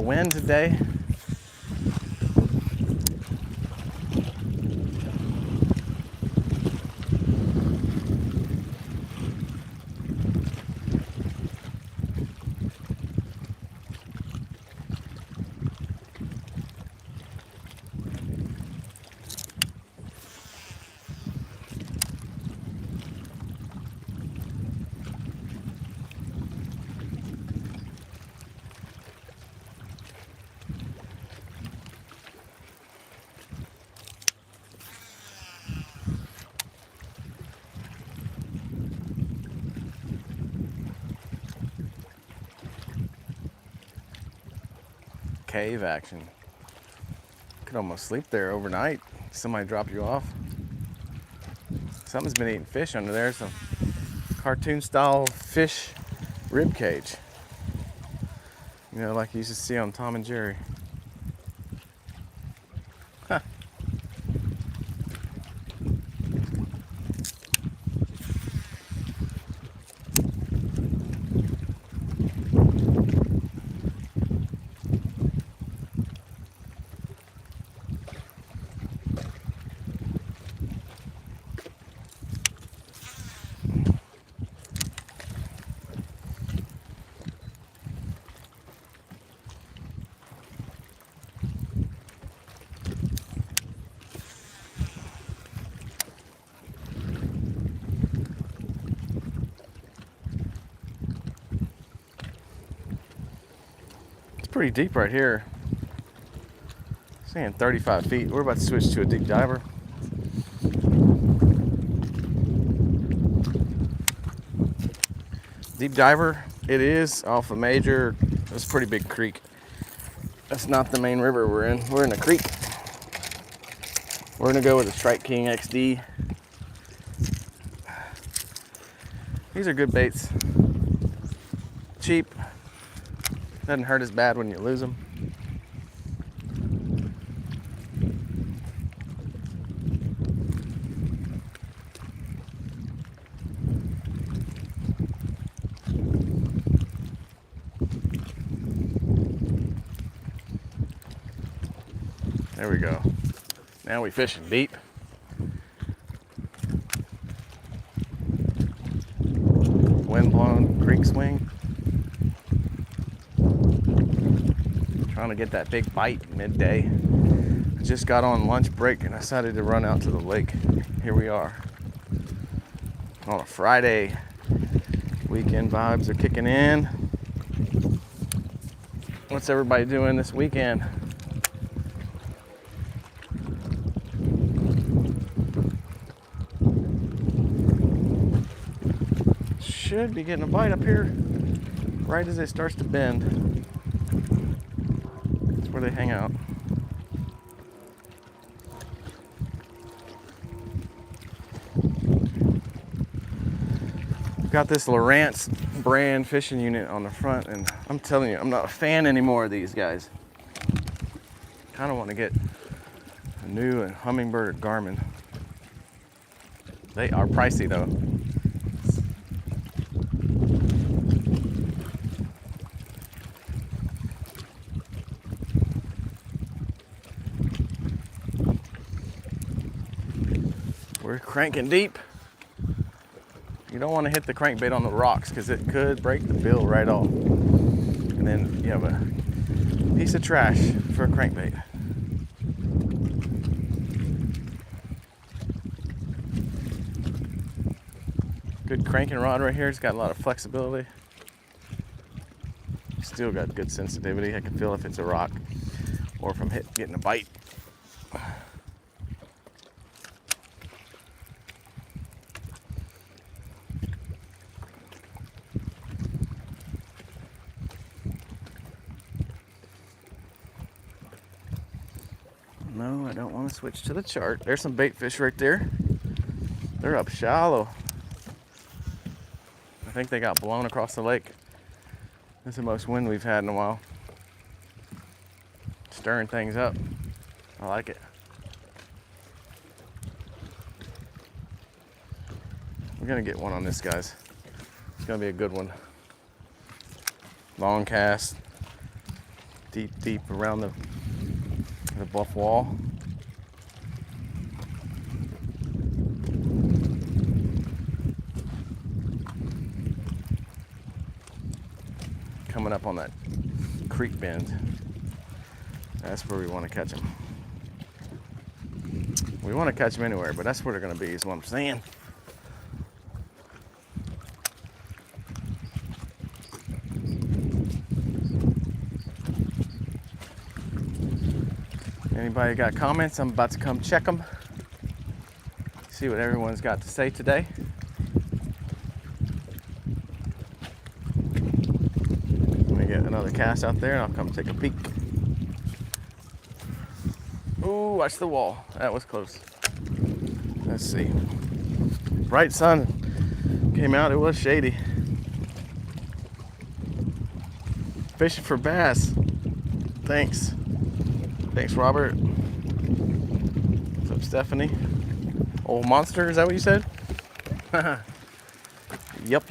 wind today. Cave action. Could almost sleep there overnight. Somebody drop you off. Something's been eating fish under there. Some cartoon style fish rib cage. You know, like you used to see on Tom and Jerry. Huh. Pretty deep right here. Saying 35 feet. We're about to switch to a deep diver. Deep diver, it is off a major. It's a pretty big creek. That's not the main river we're in. We're in a creek. We're gonna go with a Strike King XD. These are good baits. Cheap. Doesn't hurt as bad when you lose them. There we go. Now we fishing deep. Wind blown creek swing. Trying to get that big bite midday. I just got on lunch break and I decided to run out to the lake. Here we are on a Friday. Weekend vibes are kicking in. What's everybody doing this weekend? Should be getting a bite up here right as it starts to bend. Where they hang out. Got this Lowrance brand fishing unit on the front, and I'm telling you, I'm not a fan anymore of these guys. Kind of want to get a new Humminbird or Garmin. They are pricey though. We're cranking deep. You don't want to hit the crankbait on the rocks because it could break the bill right off. And then you have a piece of trash for a crankbait. Good cranking rod right here. It's got a lot of flexibility. Still got good sensitivity. I can feel if it's a rock or if I'm getting a bite. No, I don't want to switch to the chart. There's some bait fish right there. They're up shallow. I think they got blown across the lake. That's the most wind we've had in a while. Stirring things up. I like it. We're gonna get one on this, guys. It's gonna be a good one. Long cast, deep around the bluff wall. Coming up on that creek bend. That's where we want to catch them. We want to catch them anywhere, but that's where they're going to be, is what I'm saying. Anybody got comments? I'm about to come check them. See what everyone's got to say today. Let me get another cast out there and I'll come take a peek. Ooh, watch the wall. That was close. Let's see. Bright sun came out. It was shady. Fishing for bass. Thanks. Thanks, Robert. What's up, Stephanie? Old monster, is that what you said? Yep.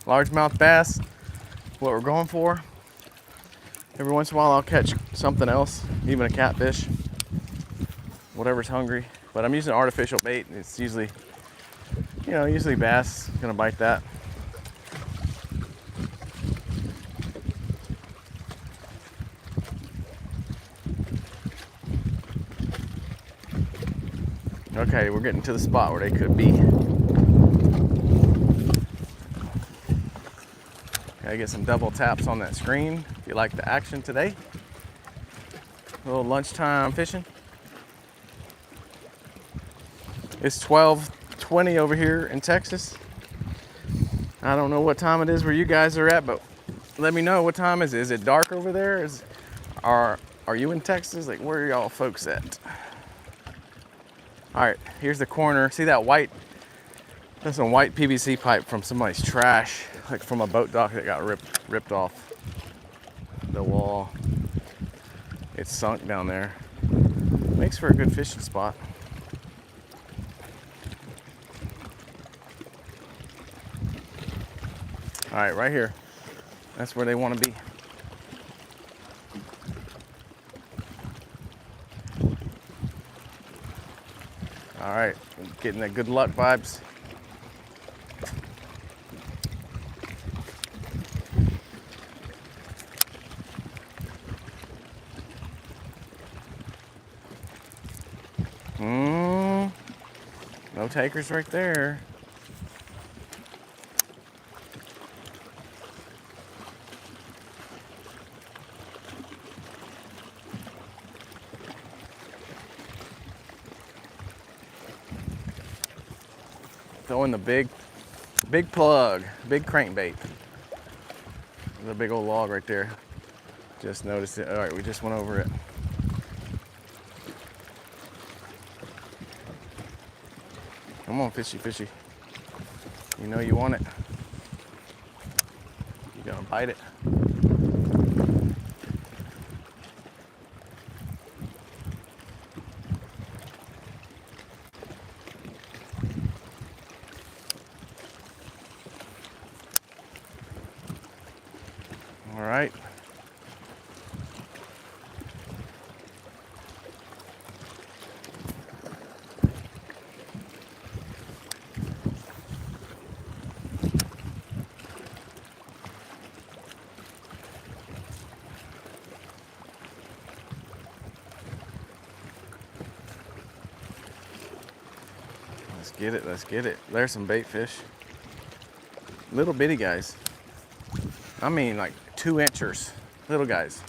Largemouth bass, what we're going for. Every once in a while I'll catch something else, even a catfish. Whatever's hungry. But I'm using artificial bait. It's usually, usually bass gonna bite that. Okay, we're getting to the spot where they could be. Gotta get some double taps on that screen if you like the action today. A little lunchtime fishing. It's 12:20 over here in Texas. I don't know what time it is where you guys are at, but let me know what time is it. Is it dark over there? Are you in Texas? Like, where are y'all folks at? All right, here's the corner. See that white? That's some white PVC pipe from somebody's trash, like from a boat dock that got ripped off the wall. It's sunk down there. Makes for a good fishing spot. All right, right here. That's where they want to be. All right, getting the good luck vibes. No takers right there. Throwing the big plug, big crankbait. There's a big old log right there. Just noticed it. All right, we just went over it. Come on, fishy. You know you want it. You're gonna bite it. All right. Let's get it. There's some bait fish. Little bitty guys. I mean like 2-inchers. Little guys.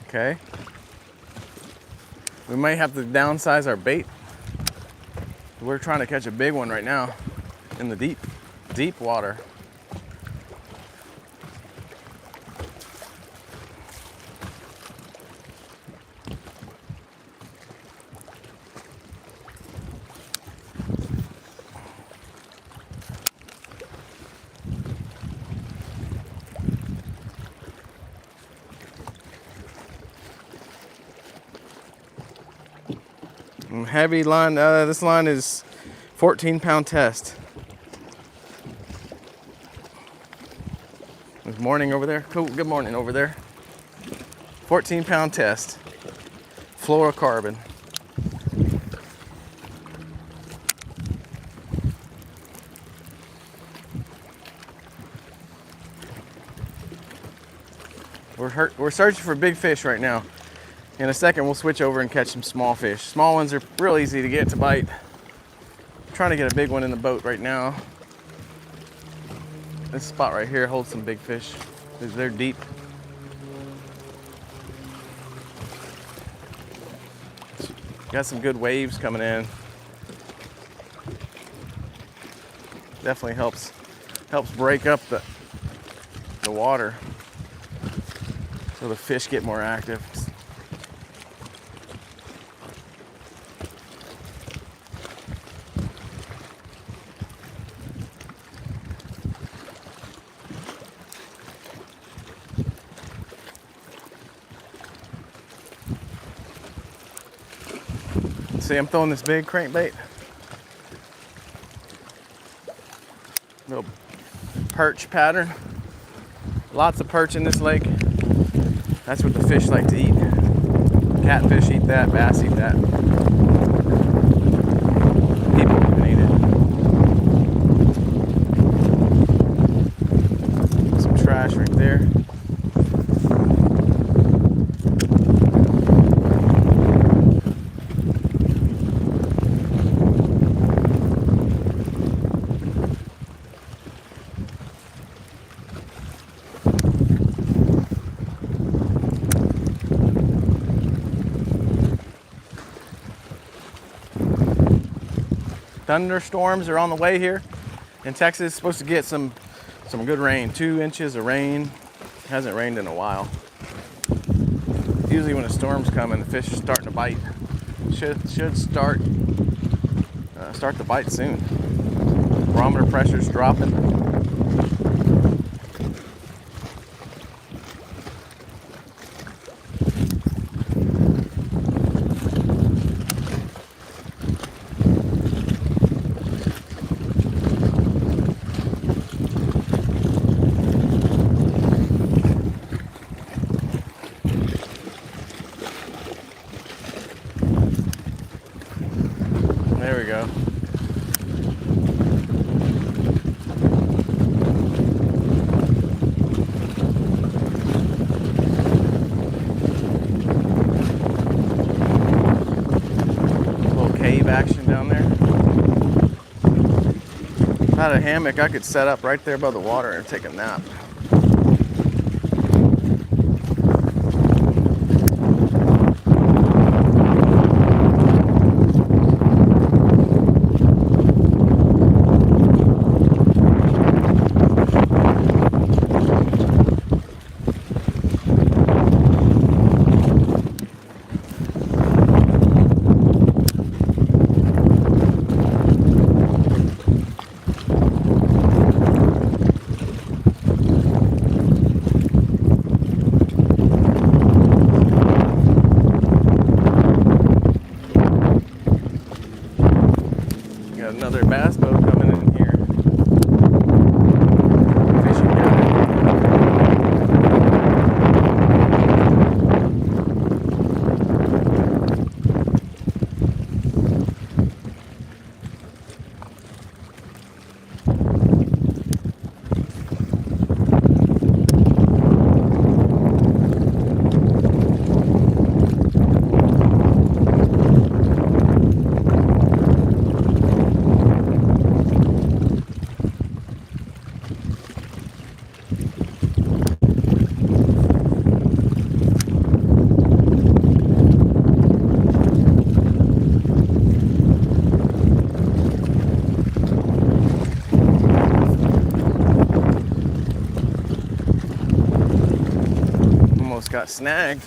Okay. We might have to downsize our bait. We're trying to catch a big one right now in the deep water. Heavy line. This line is 14-pound test. Good morning over there. Cool. Good morning over there. 14-pound test. Fluorocarbon. We're searching for big fish right now. In a second, we'll switch over and catch some small fish. Small ones are real easy to get to bite. I'm trying to get a big one in the boat right now. This spot right here holds some big fish. They're deep. Got some good waves coming in. Definitely helps break up the water so the fish get more active. See, I'm throwing this big crankbait. Little perch pattern. Lots of perch in this lake. That's what the fish like to eat. Catfish eat that, bass eat that. People even eat it. Some trash right there. Thunderstorms are on the way here in Texas. Supposed to get some good rain. 2 inches of rain. It hasn't rained in a while. Usually when a storm's coming, the fish are starting to bite. Should start to bite soon. Barometer pressure's dropping. There we go. Little cave action down there. If I had a hammock, I could set up right there by the water and take a nap. Got another bass boat coming in here. Fishing guy. Almost got snagged.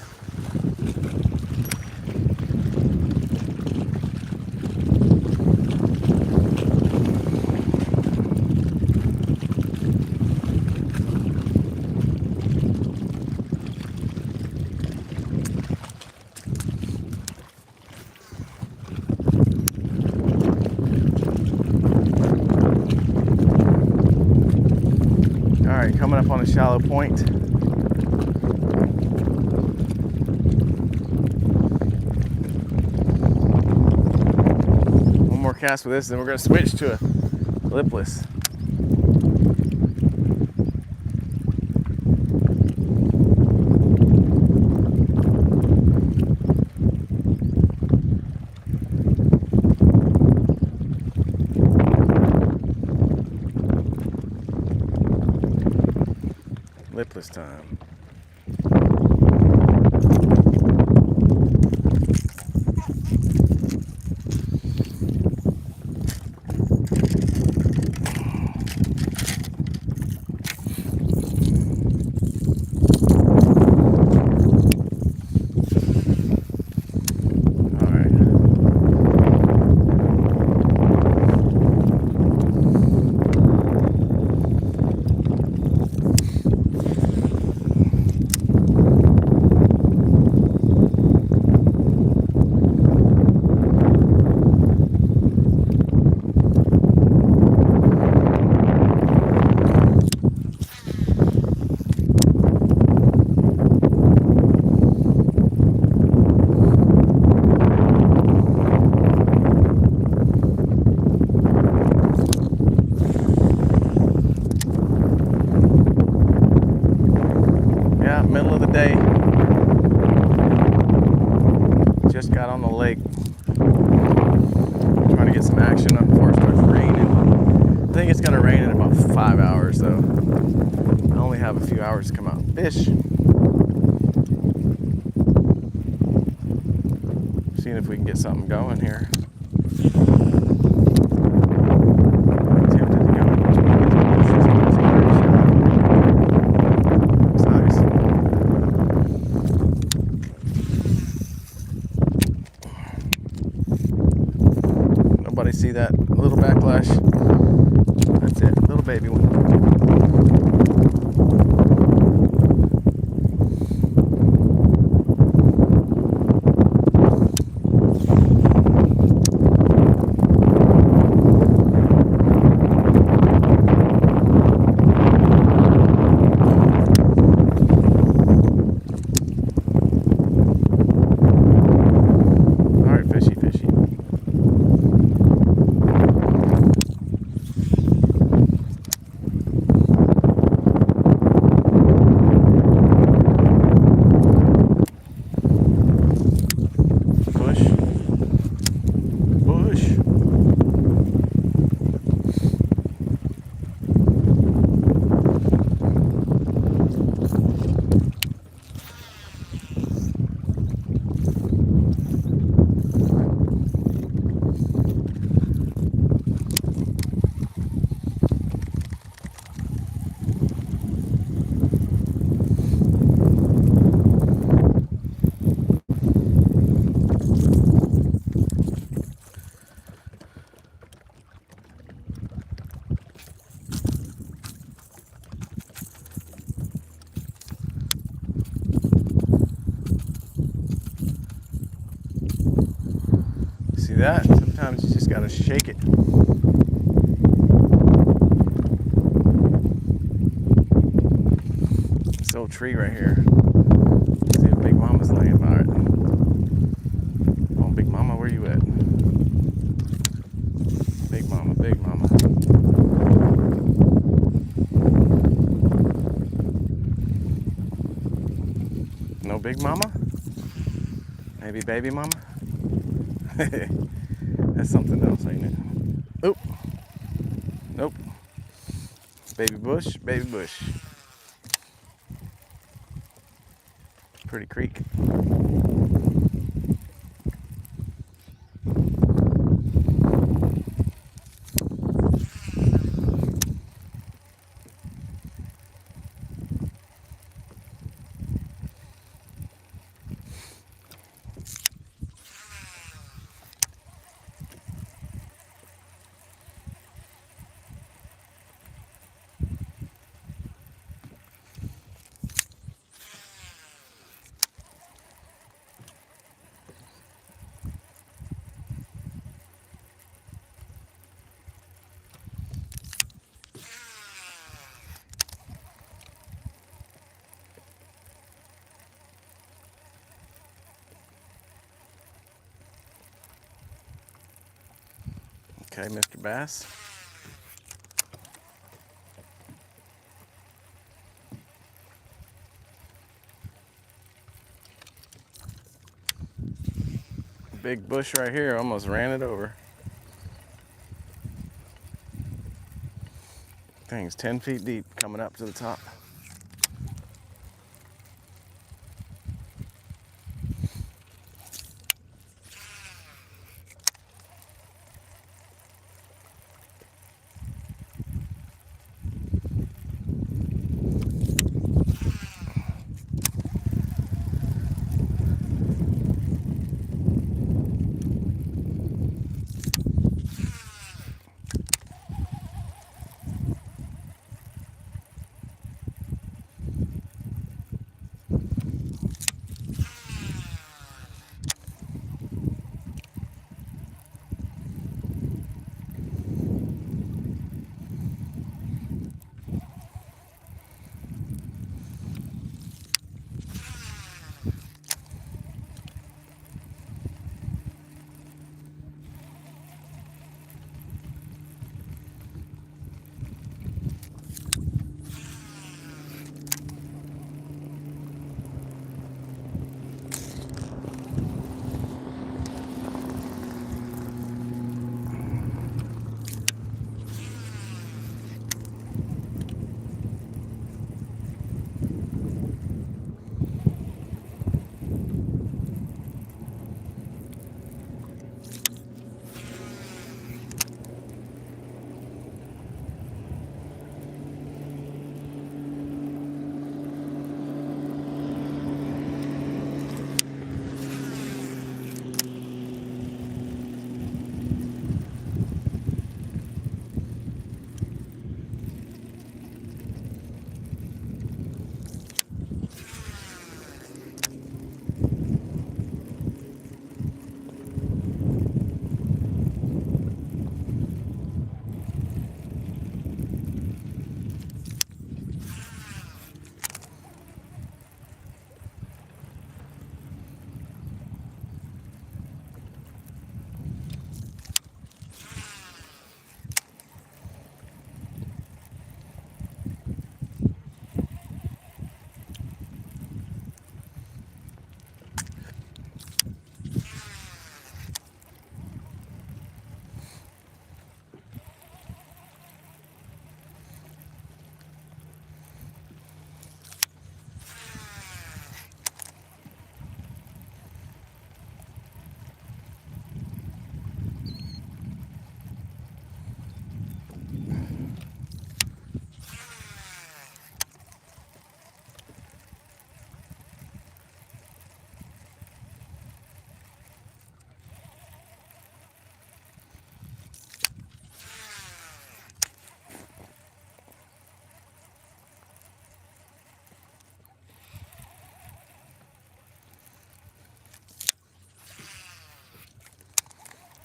Coming up on a shallow point. One more cast with this, then we're going to switch to a lipless. Lipless time. Middle of the day. Just got on the lake. Trying to get some action before it starts raining. I think it's gonna rain in about 5 hours though. I only have a few hours to come out and fish. Seeing if we can get something going here. See that little backlash? That's it, little baby one. All right, fishy, fishy. See that? Sometimes you just gotta shake it. This old tree right here. Let's see if Big Mama's laying by it. Oh, Big Mama, where you at? Big Mama, Big Mama. No Big Mama? Maybe Baby Mama? That's something else, ain't it? Oop. Nope. Baby bush, baby bush. Pretty creek. Okay, Mr. Bass. Big bush right here, almost ran it over. Thing's 10 feet deep coming up to the top.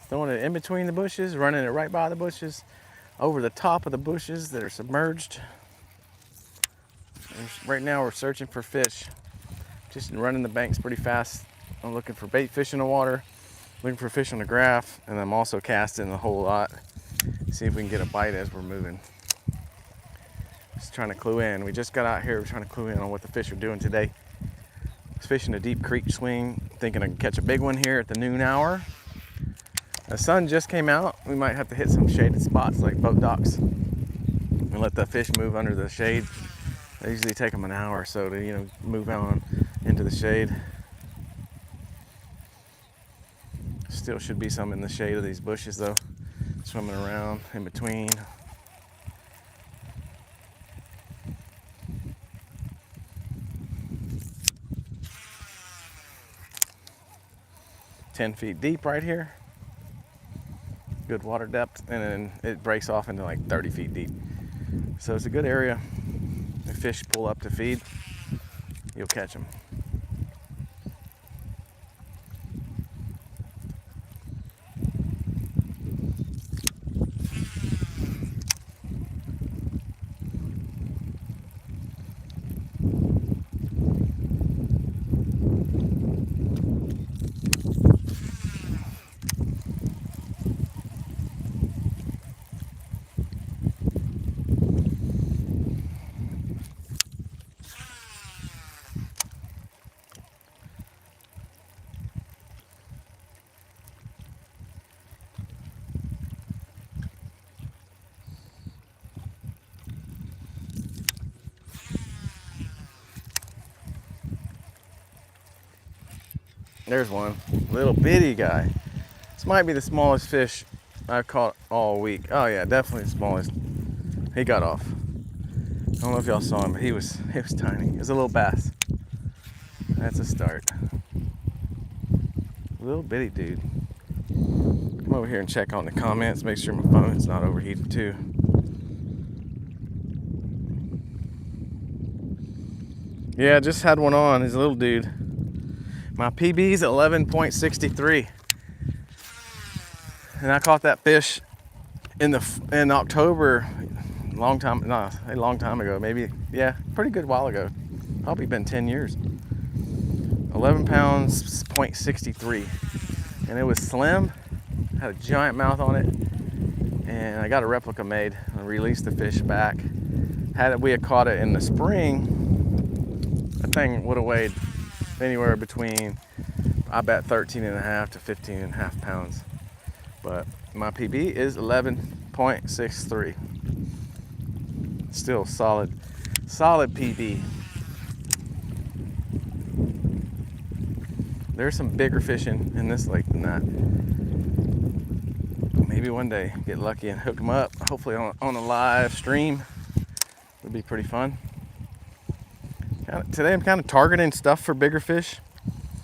Throwing it in between the bushes, running it right by the bushes, over the top of the bushes that are submerged. Right now we're searching for fish. Just running the banks pretty fast. I'm looking for bait fish in the water, looking for fish on the graph, and I'm also casting a whole lot. See if we can get a bite as we're moving. Just trying to clue in. We just got out here, we're trying to clue in on what the fish are doing today. I was fishing a deep creek swing, thinking I could catch a big one here at the noon hour. The sun just came out. We might have to hit some shaded spots like boat docks and let the fish move under the shade. They usually take them an hour or so to, move on into the shade. Still should be some in the shade of these bushes though, swimming around in between. "10 feet deep right here. Good water depth, and then it breaks off into like 30 feet deep. So it's a good area. If fish pull up to feed, you'll catch them. There's one. Little bitty guy. This might be the smallest fish I've caught all week. Oh yeah, definitely the smallest. He got off. I don't know if y'all saw him, but he was tiny. It was a little bass. That's a start. Little bitty dude. Come over here and check on the comments. Make sure my phone's not overheated too. Yeah, just had one on. He's a little dude. My PB's 11.63. And I caught that fish in October, a long time ago, maybe, yeah, pretty good while ago. Probably been 10 years. 11 pounds, 0.63. And it was slim, had a giant mouth on it. And I got a replica made. I released the fish back. We had caught it in the spring, that thing would have weighed anywhere between, I bet, 13.5 to 15.5 pounds. But my PB is 11.63. Still solid PB. There's some bigger fish in this lake than that. Maybe one day get lucky and hook them up. Hopefully on a live stream. Would be pretty fun. Today I'm kind of targeting stuff for bigger fish.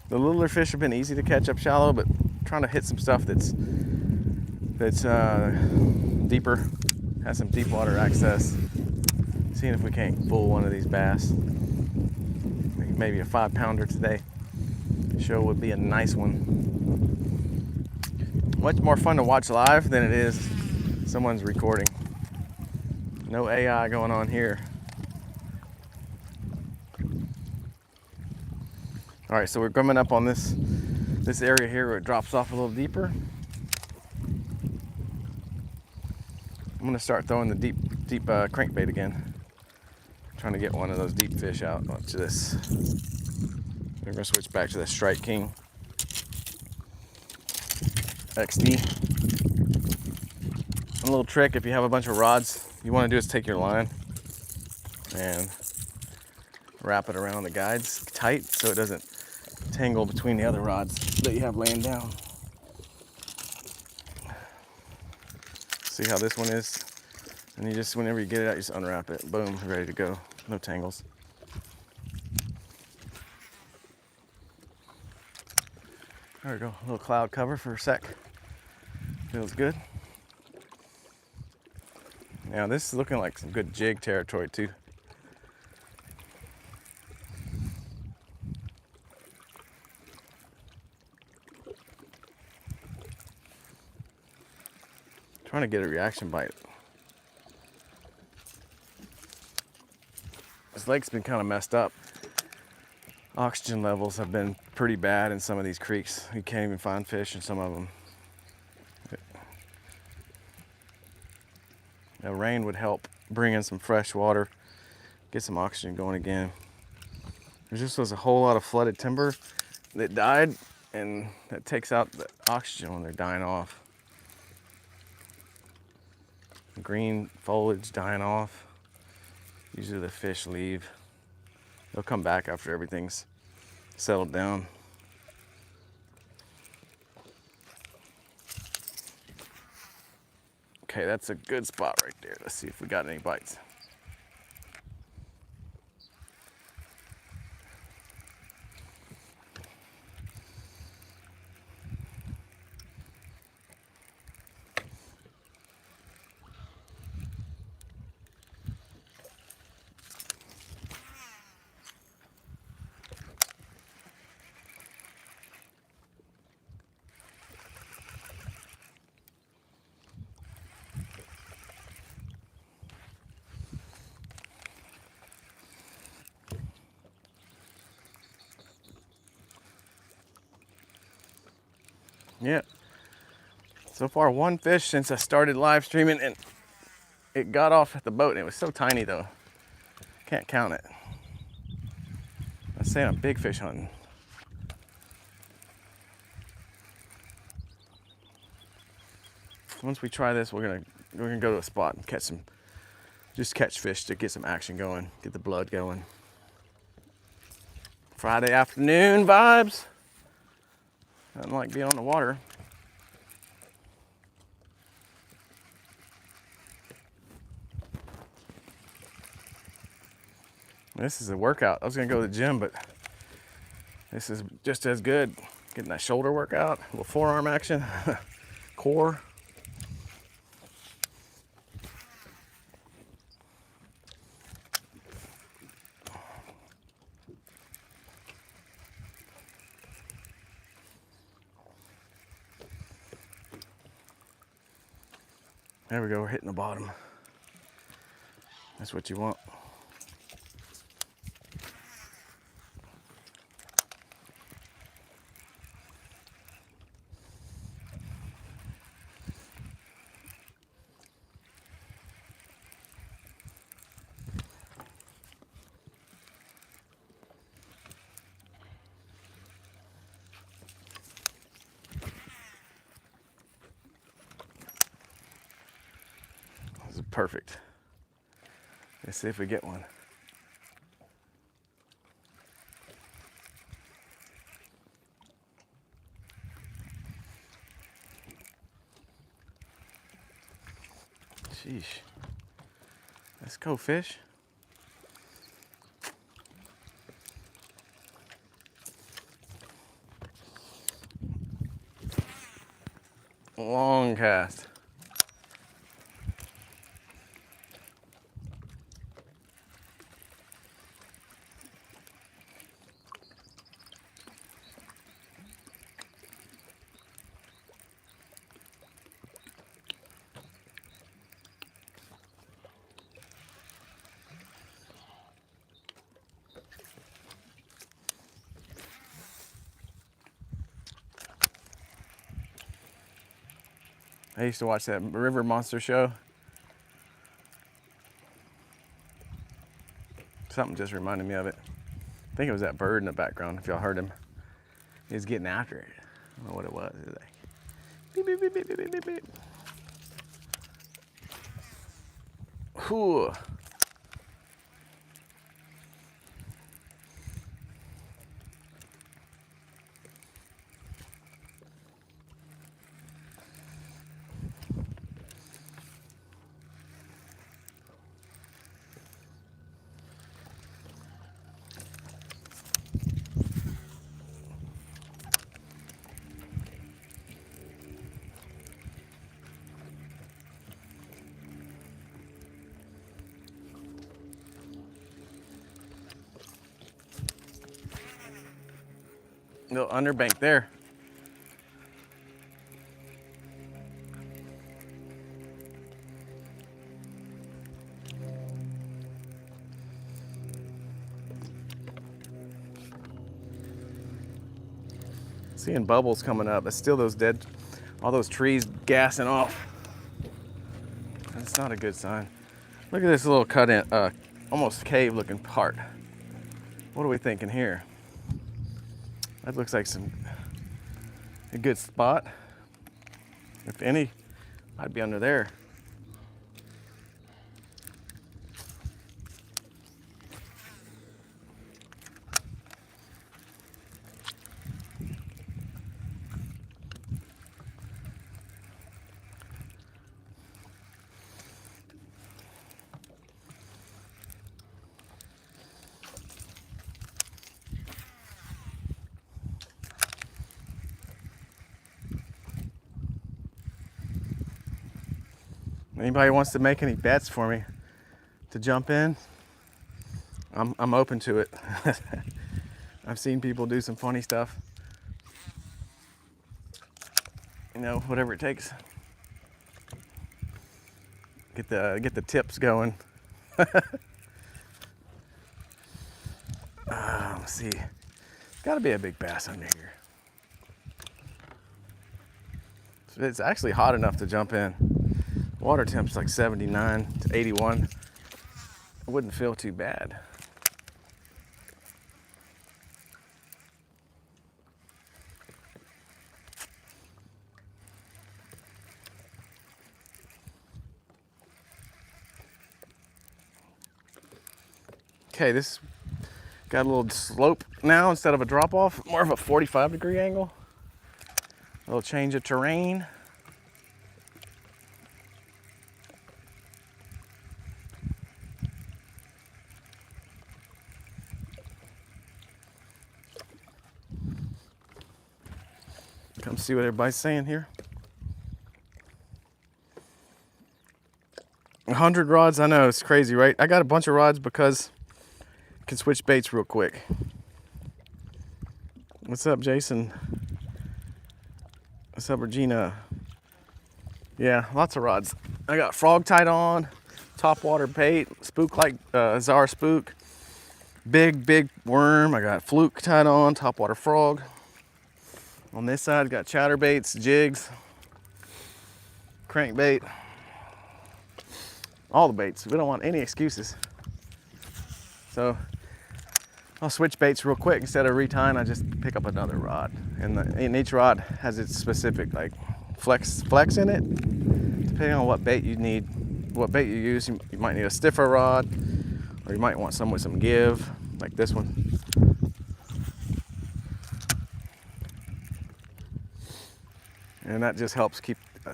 The littler fish have been easy to catch up shallow, but trying to hit some stuff that's deeper, has some deep water access. Seeing if we can't pull one of these bass. Maybe a 5-pounder today. Show would be a nice one. Much more fun to watch live than it is someone's recording. No AI going on here. All right, so we're coming up on this area here where it drops off a little deeper. I'm gonna start throwing the deep crankbait again. Trying to get one of those deep fish out. Watch this. We're gonna switch back to the Strike King XD. A little trick, if you have a bunch of rods, you want to do is take your line and wrap it around the guides tight so it doesn't tangle between the other rods that you have laying down. See how this one is? And you just, whenever you get it out, you just unwrap it. Boom, ready to go. No tangles. There we go, a little cloud cover for a sec. Feels good. Now this is looking like some good jig territory too. Trying to get a reaction bite. This lake's been kind of messed up. Oxygen levels have been pretty bad in some of these creeks. You can't even find fish in some of them. The rain would help bring in some fresh water, get some oxygen going again. There just was a whole lot of flooded timber that died, and that takes out the oxygen when they're dying off. Green foliage dying off. Usually the fish leave. They'll come back after everything's settled down. Okay, that's a good spot right there. Let's see if we got any bites. Yeah. So far, one fish since I started live streaming, and it got off at the boat, and it was so tiny though. Can't count it. I'm saying I'm big fish hunting. Once we try this, we're gonna go to a spot and catch fish to get some action going, get the blood going. Friday afternoon vibes. Nothing like being on the water. This is a workout. I was gonna go to the gym, but this is just as good. Getting that shoulder workout, a little forearm action, core. There we go, we're hitting the bottom. That's what you want. This is perfect. Let's see if we get one. Sheesh. Let's go, fish. Long cast. I used to watch that river monster show. Something just reminded me of it. I think it was that bird in the background, if y'all heard him. He was getting after it. I don't know what it was. It was like, beep, beep, beep, beep, beep, beep, beep. Whew. Little underbank there. Seeing bubbles coming up. It's still those dead, all those trees gassing off. That's not a good sign. Look at this little cut in, almost cave looking part. What are we thinking here? That looks like a good spot. If any, I'd be under there. Anybody wants to make any bets for me to jump in? I'm open to it. I've seen people do some funny stuff. You know, whatever it takes. Get the tips going. Let's see. Got to be a big bass under here. It's actually hot enough to jump in. Water temp's like 79 to 81. It wouldn't feel too bad. Okay, this got a little slope now instead of a drop off, more of a 45-degree angle. A little change of terrain. Come see what everybody's saying here. 100 rods, I know, it's crazy, right? I got a bunch of rods because I can switch baits real quick. What's up, Jason? What's up, Regina? Yeah, lots of rods. I got frog tied on, topwater bait, spook like Zara spook, big worm. I got fluke tied on, topwater frog. On this side, got chatterbaits, jigs, crankbait, all the baits. We don't want any excuses. So I'll switch baits real quick. Instead of retying, I just pick up another rod. And each rod has its specific like flex in it. Depending on what bait you need, what bait you use, you might need a stiffer rod, or you might want some with some give, like this one. And that just helps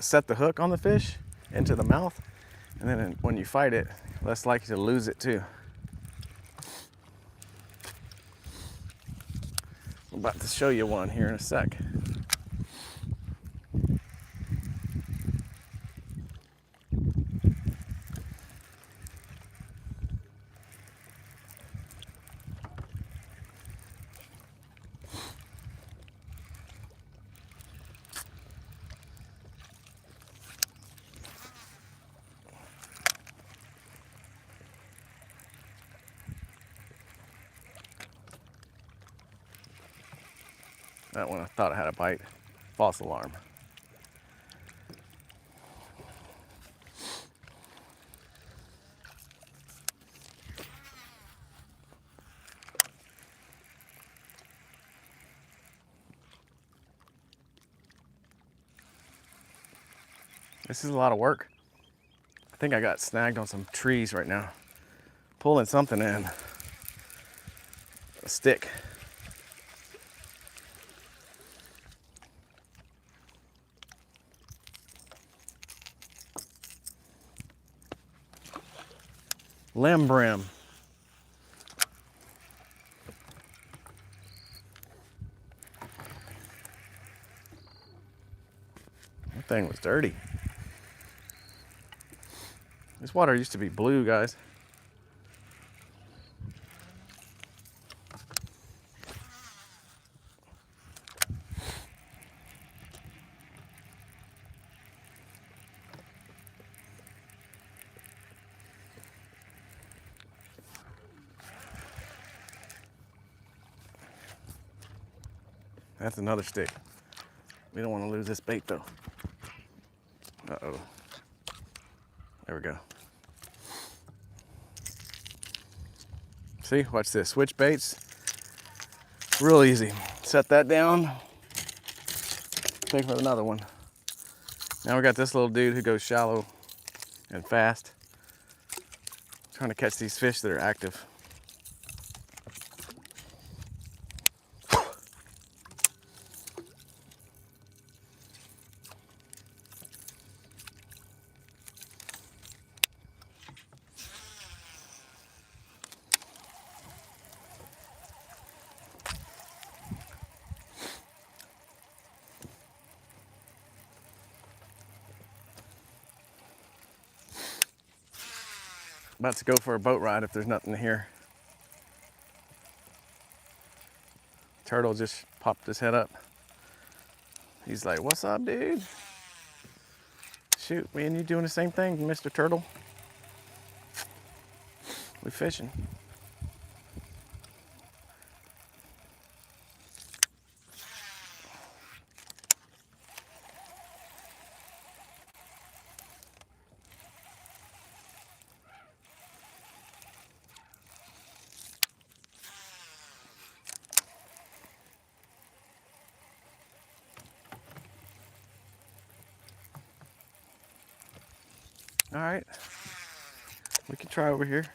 set the hook on the fish into the mouth, and then when you fight it, less likely to lose it too. I'm about to show you one here in a sec. That one I thought I had a bite. False alarm. This is a lot of work. I think I got snagged on some trees right now. Pulling something in. A stick. Limb brim. That thing was dirty. This water used to be blue, guys. That's another stick. We don't want to lose this bait though. Uh-oh. There we go. See, watch this. Switch baits. Real easy. Set that down. Take for another one. Now we got this little dude who goes shallow and fast. Trying to catch these fish that are active. About to go for a boat ride if there's nothing here. Turtle just popped his head up. He's like, "What's up, dude?" Shoot, me and you doing the same thing, Mr. Turtle? We fishing. All right, we can try over here.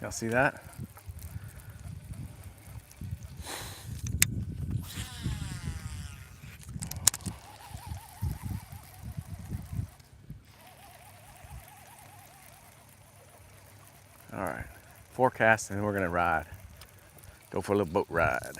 Y'all see that? All right, forecast, and then we're gonna ride. Go for a little boat ride.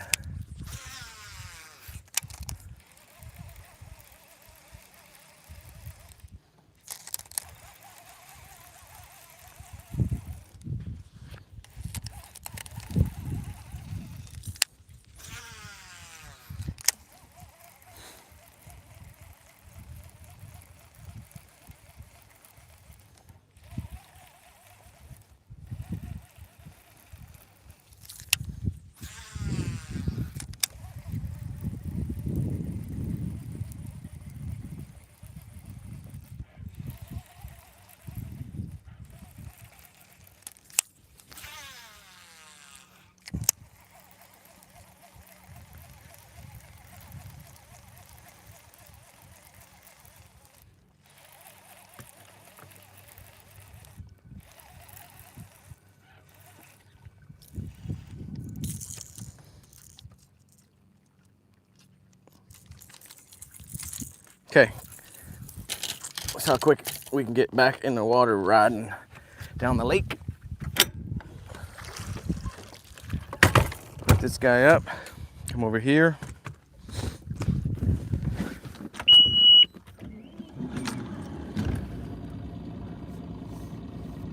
Okay, that's how quick we can get back in the water riding down the lake. Put this guy up, come over here.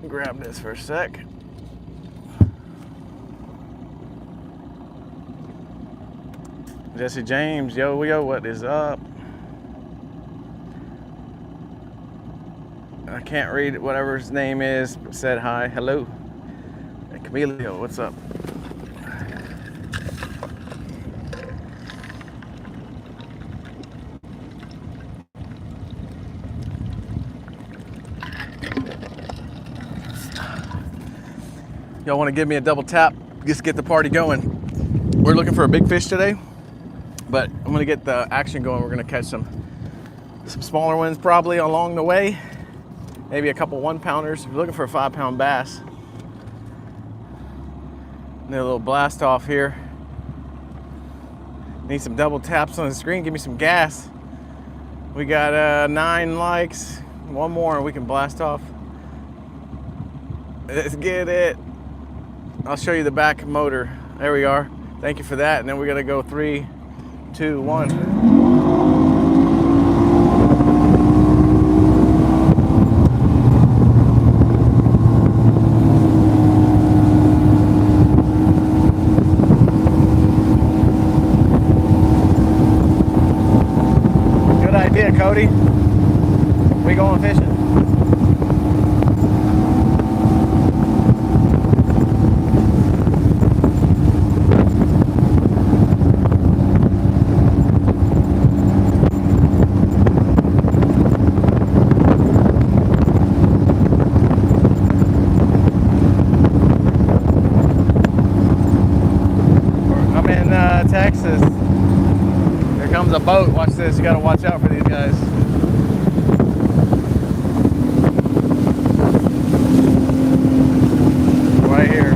Grab this for a sec. Jesse James, yo, what is up? I can't read whatever his name is, but said hi, hello. Hey, Camilio, what's up? Y'all want to give me a double tap? Just get the party going. We're looking for a big fish today, but I'm gonna get the action going. We're gonna catch some smaller ones probably along the way. Maybe a couple 1-pounders. We're looking for a 5-pound bass. Need a little blast off here. Need some double taps on the screen. Give me some gas. We got 9 likes. One more and we can blast off. Let's get it. I'll show you the back motor. There we are. Thank you for that. And then we're gonna go 3, 2, 1. Cody, we going fishing? I'm in Texas. Here comes a boat. Watch this. You got to watch out for these guys. Right here.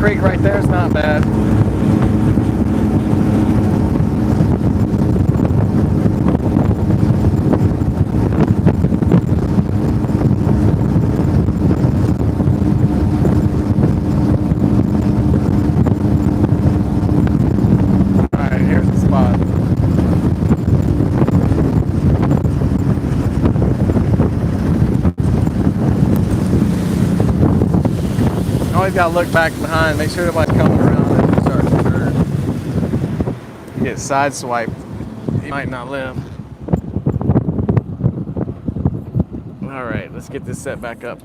creek right there is not bad. Alright, here's the spot. Always gotta look back behind, make sure nobody's coming around and start to turn. Get sideswiped, he might not live. Alright, let's get this set back up.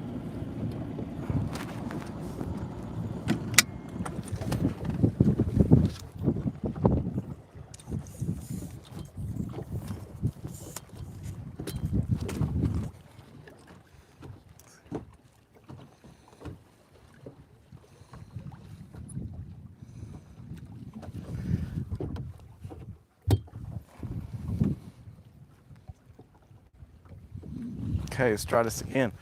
Okay, let's try this again.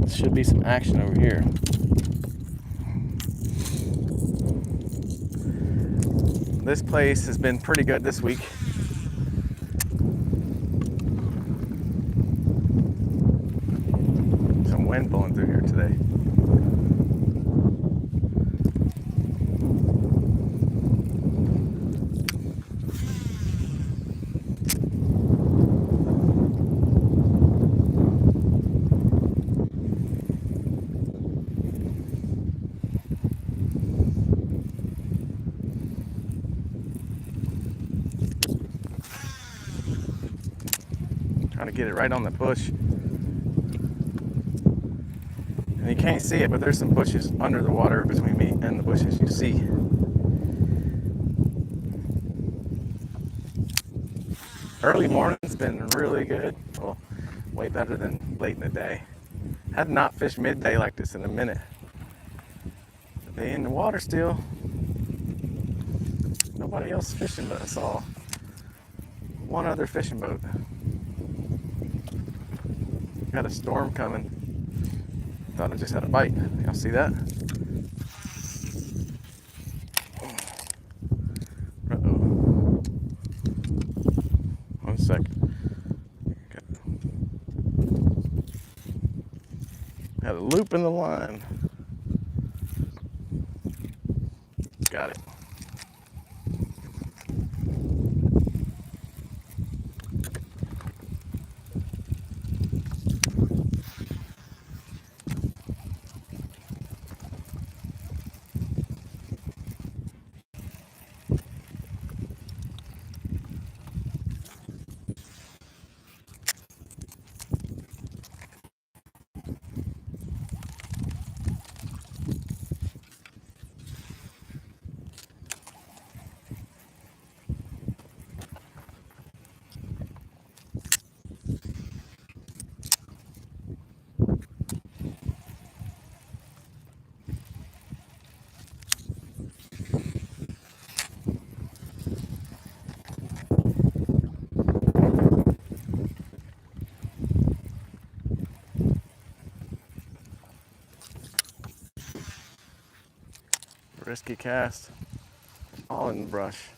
Should be some action over here. This place has been pretty good this week. Some wind blowing through here today. Trying to get it right on the bush. And you can't see it, but there's some bushes under the water between me and the bushes you see. Early morning's been really good. Well, way better than late in the day. Have not fished midday like this in a minute. They in the water still. Nobody else fishing, but I saw one other fishing boat. Got a storm coming. Thought I just had a bite. Y'all see that? Uh-oh. One second. Got a loop in the line. Got it. Risky cast. All in the brush.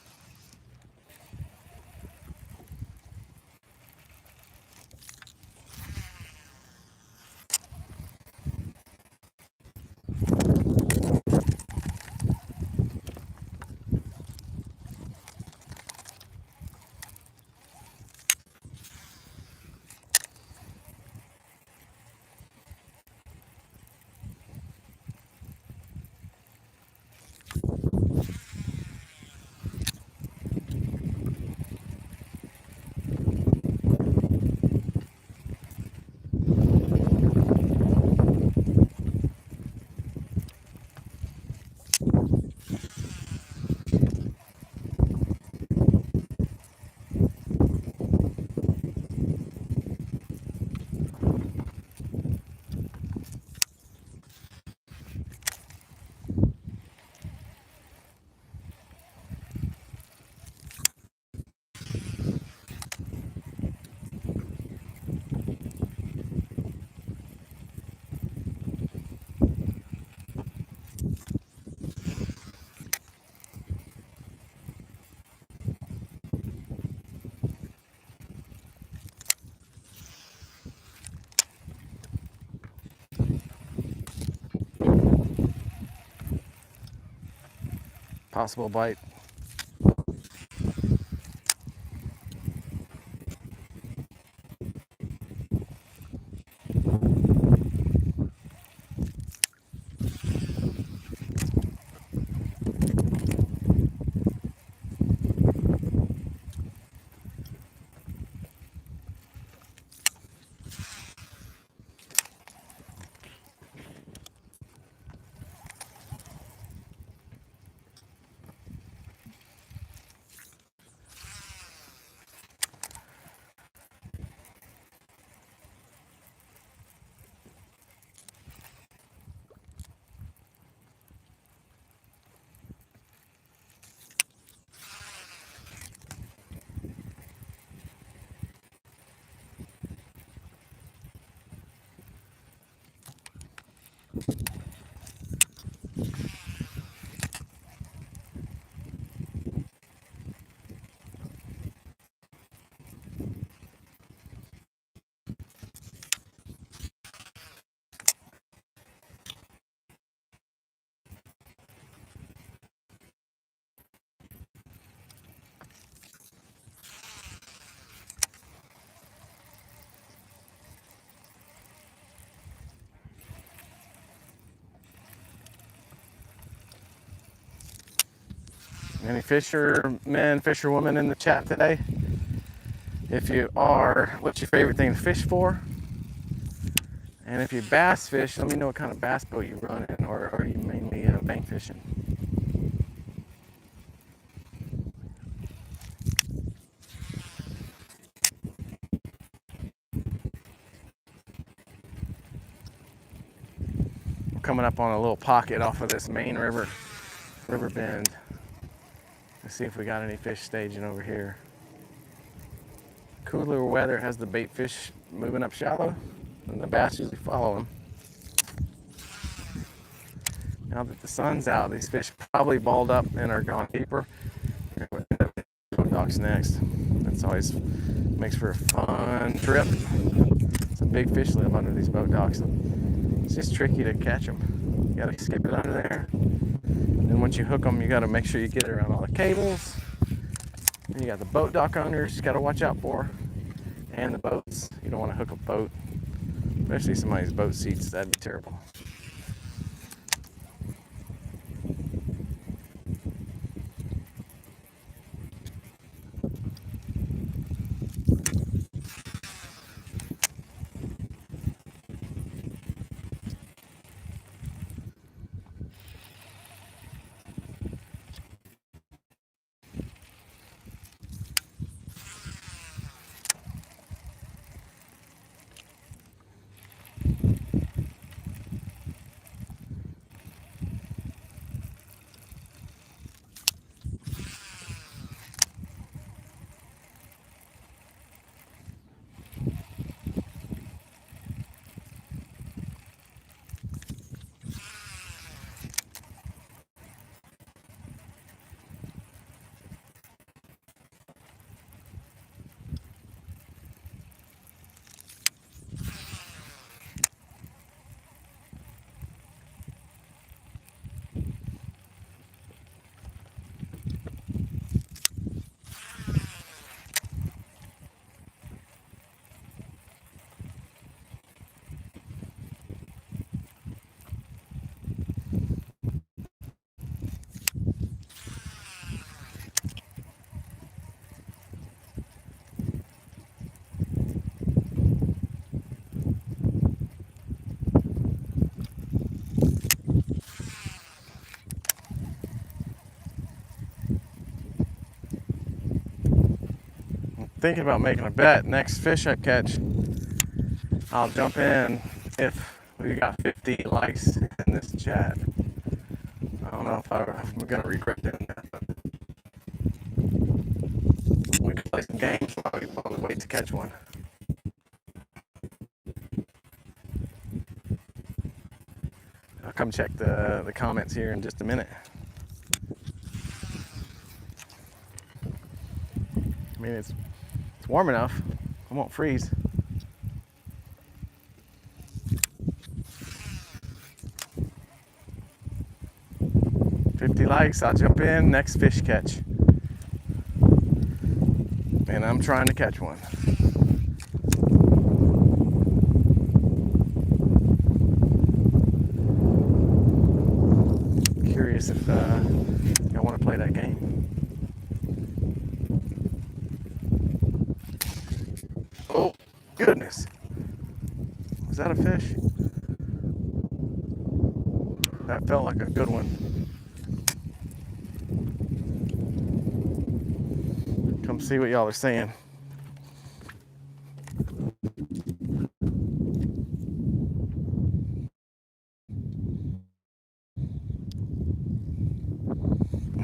possible bite. Any fishermen, fisherwomen in the chat today? If you are, what's your favorite thing to fish for? And if you bass fish, let me know what kind of bass boat you run in, or are you mainly bank fishing? We're coming up on a little pocket off of this main river bend. Let's see if we got any fish staging over here. Cooler weather has the bait fish moving up shallow, and the bass usually follow them. Now that the sun's out, these fish probably balled up and are gone deeper. Boat docks next. That's always makes for a fun trip. Some big fish live under these boat docks. It's just tricky to catch them. You gotta skip it under there. And once you hook them, you gotta make sure you get it around all the cables. And you got the boat dock owners you gotta watch out for. And the boats. You don't want to hook a boat, especially somebody's boat seats. That'd be terrible. Thinking about making a bet. Next fish I catch, I'll jump in if we got 50 likes in this chat. I don't know if I'm gonna regret doing that, but we could play some games while we wait to catch one. I'll come check the comments here in just a minute. I mean, it's warm enough. I won't freeze. $50 likes, I'll jump in, next fish catch. And I'm trying to catch one. Curious if y'all want to play that game. Oh, goodness. Was that a fish? That felt like a good one. Come see what y'all are saying.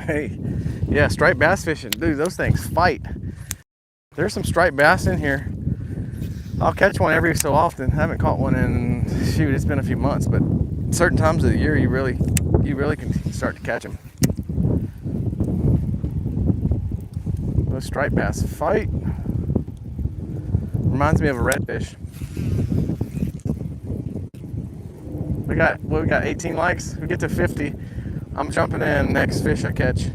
Hey, yeah, striped bass fishing. Dude, those things fight. There's some striped bass in here. I'll catch one every so often. I haven't caught one in, shoot, it's been a few months, but certain times of the year you really can start to catch them. Those striped bass fight. Reminds me of a redfish. We got 18 likes. We get to 50. I'm jumping in next fish I catch.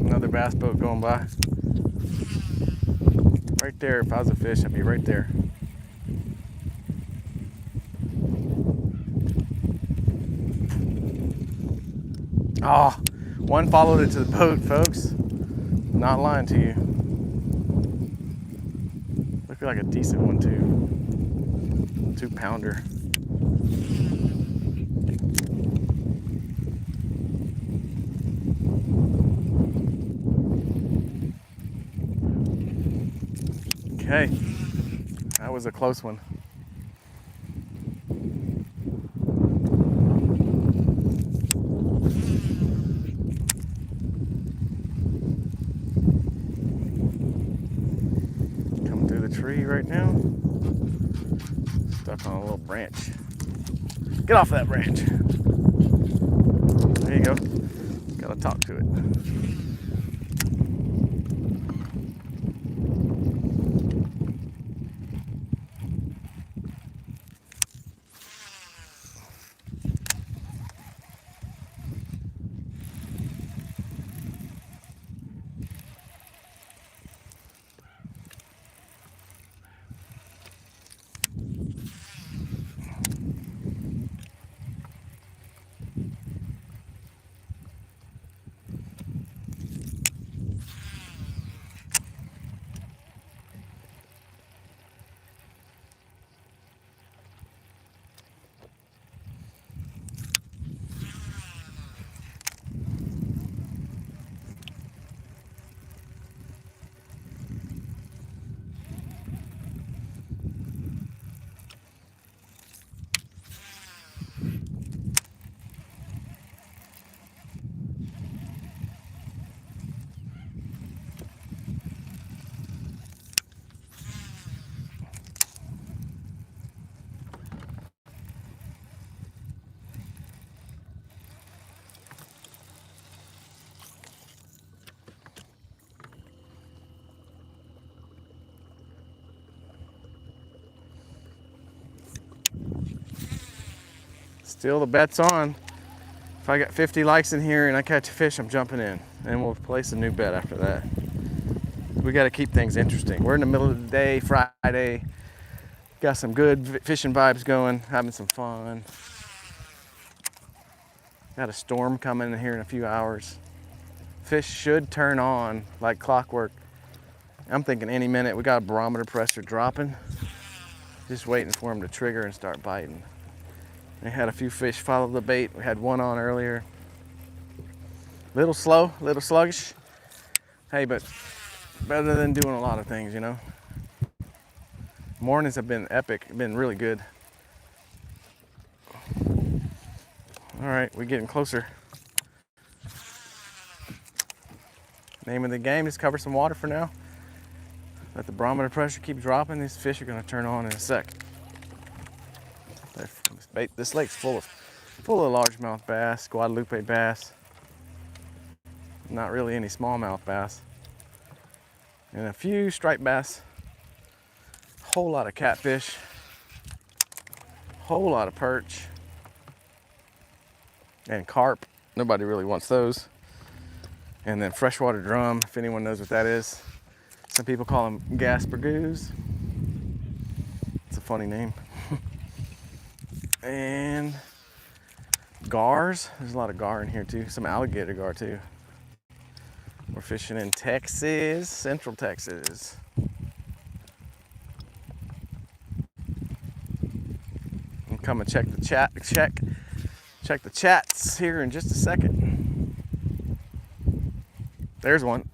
Another bass boat going by. Right there, if I was a fish, I'd be right there. Oh, one followed it to the boat, folks. Not lying to you. Looked like a decent one too. 2-pounder. Okay, that was a close one. Coming through the tree right now. Stuck on a little branch. Get off that branch. There you go. Gotta talk to it. Still the bet's on. If I got 50 likes in here and I catch a fish, I'm jumping in. And we'll place a new bet after that. We got to keep things interesting. We're in the middle of the day, Friday. Got some good fishing vibes going, having some fun. Got a storm coming in here in a few hours. Fish should turn on like clockwork. I'm thinking any minute. We got a barometer pressure dropping. Just waiting for them to trigger and start biting. We had a few fish follow the bait. We had one on earlier. Little slow, little sluggish. Hey, but better than doing a lot of things, you know. Mornings have been epic, been really good. All right, we're getting closer. Name of the game is cover some water for now. Let the barometer pressure keep dropping. These fish are gonna turn on in a sec. This lake's full of largemouth bass, Guadalupe bass. Not really any smallmouth bass. And a few striped bass. Whole lot of catfish. Whole lot of perch. And carp. Nobody really wants those. And then freshwater drum, if anyone knows what that is. Some people call them gaspergoos. It's a funny name. And gars. There's a lot of gar in here too. Some alligator gar too. We're fishing in Texas, Central Texas. I'm coming check the chat, check the chats here in just a second. There's one.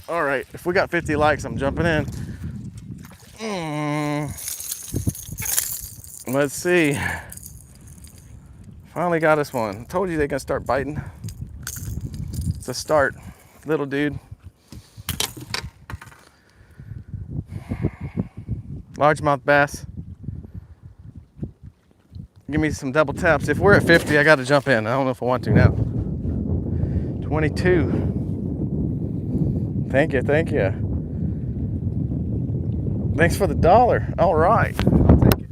All right, if we got 50 likes, I'm jumping in. Let's see. Finally got us one. Told you they're gonna start biting. It's a start. Little dude. Largemouth bass. Give me some double taps. If we're at 50, I got to jump in. I don't know if I want to now. 22. Thank you, thank you. Thanks for the $1. All right. I'll take it.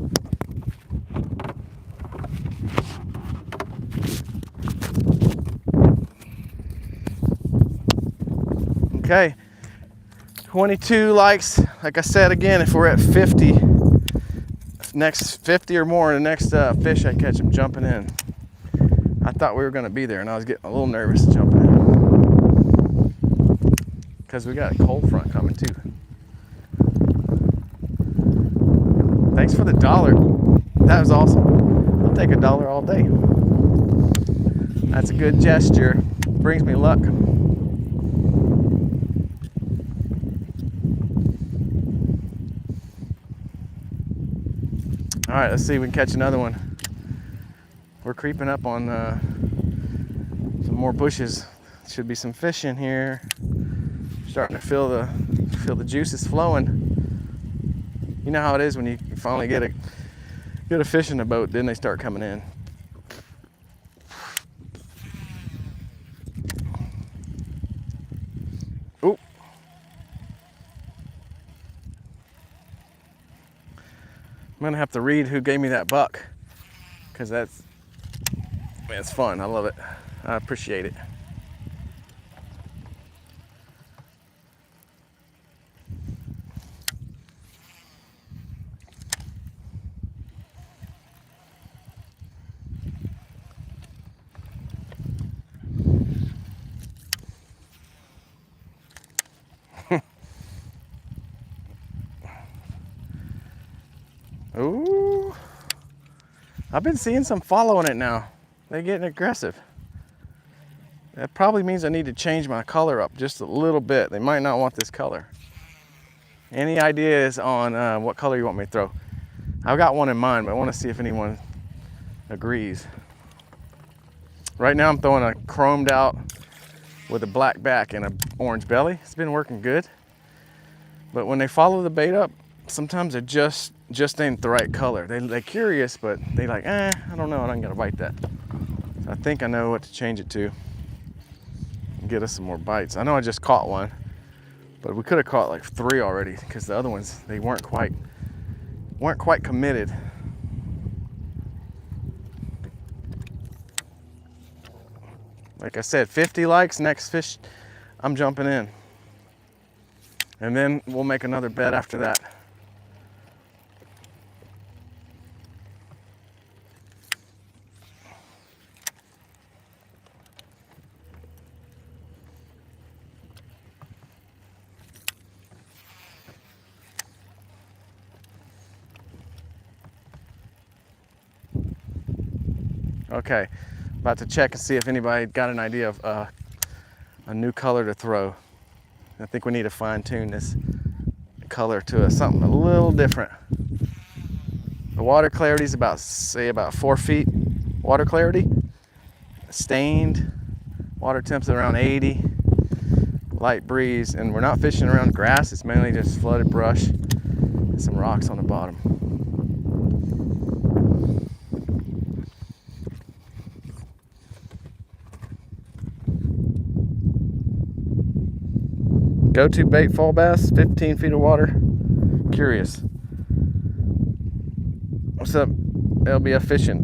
Okay. 22 likes. Like I said again, if we're at 50, next 50 or more, the next fish I catch, I'm jumping in. I thought we were going to be there, and I was getting a little nervous jumping in because we got a cold front coming too. Thanks for the $1. That was awesome. I'll take $1 all day. That's a good gesture. Brings me luck. All right, let's see if we can catch another one. We're creeping up on some more bushes. Should be some fish in here. Starting to feel the juices flowing. You know how it is when you finally get a fish in the boat, then they start coming in. Ooh. I'm gonna have to read who gave me that buck, because it's fun. I love it. I appreciate it. Ooh, I've been seeing some following it now. They're getting aggressive. That probably means I need to change my color up just a little bit. They might not want this color. Any ideas on what color you want me to throw? I've got one in mind, but I want to see if anyone agrees. Right now I'm throwing a chromed out with a black back and an orange belly. It's been working good. But when they follow the bait up, sometimes they're just ain't the right color. They're curious, but they like, I don't know, I'm not gonna bite that. So I think I know what to change it to and get us some more bites. I know I just caught one, but we could have caught like 3 already because the other ones, they weren't quite committed. Like I said, 50 likes, next fish, I'm jumping in. And then we'll make another bet after that. Okay, about to check and see if anybody got an idea of a new color to throw. I think we need to fine tune this color to something a little different. The water clarity is about 4 feet water clarity. Stained, water temps around 80, light breeze, and we're not fishing around grass, it's mainly just flooded brush and some rocks on the bottom. Go-to bait fall bass, 15 feet of water. Curious. What's up, LBF Fishing?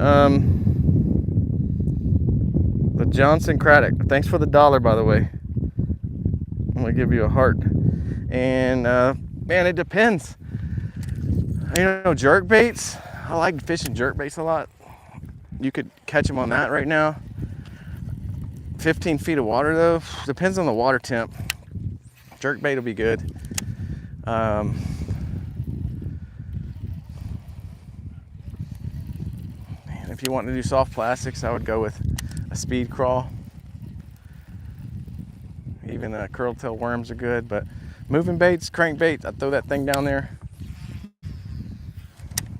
The Johnson Craddock. Thanks for the $1, by the way. I'm gonna give you a heart. And man, it depends. You know, jerk baits. I like fishing jerk baits a lot. You could catch them on that right now. 15 feet of water though, depends on the water temp. Jerk bait will be good. And if you want to do soft plastics, I would go with a speed crawl. Even curled tail worms are good, but moving baits, crankbait, I'd throw that thing down there.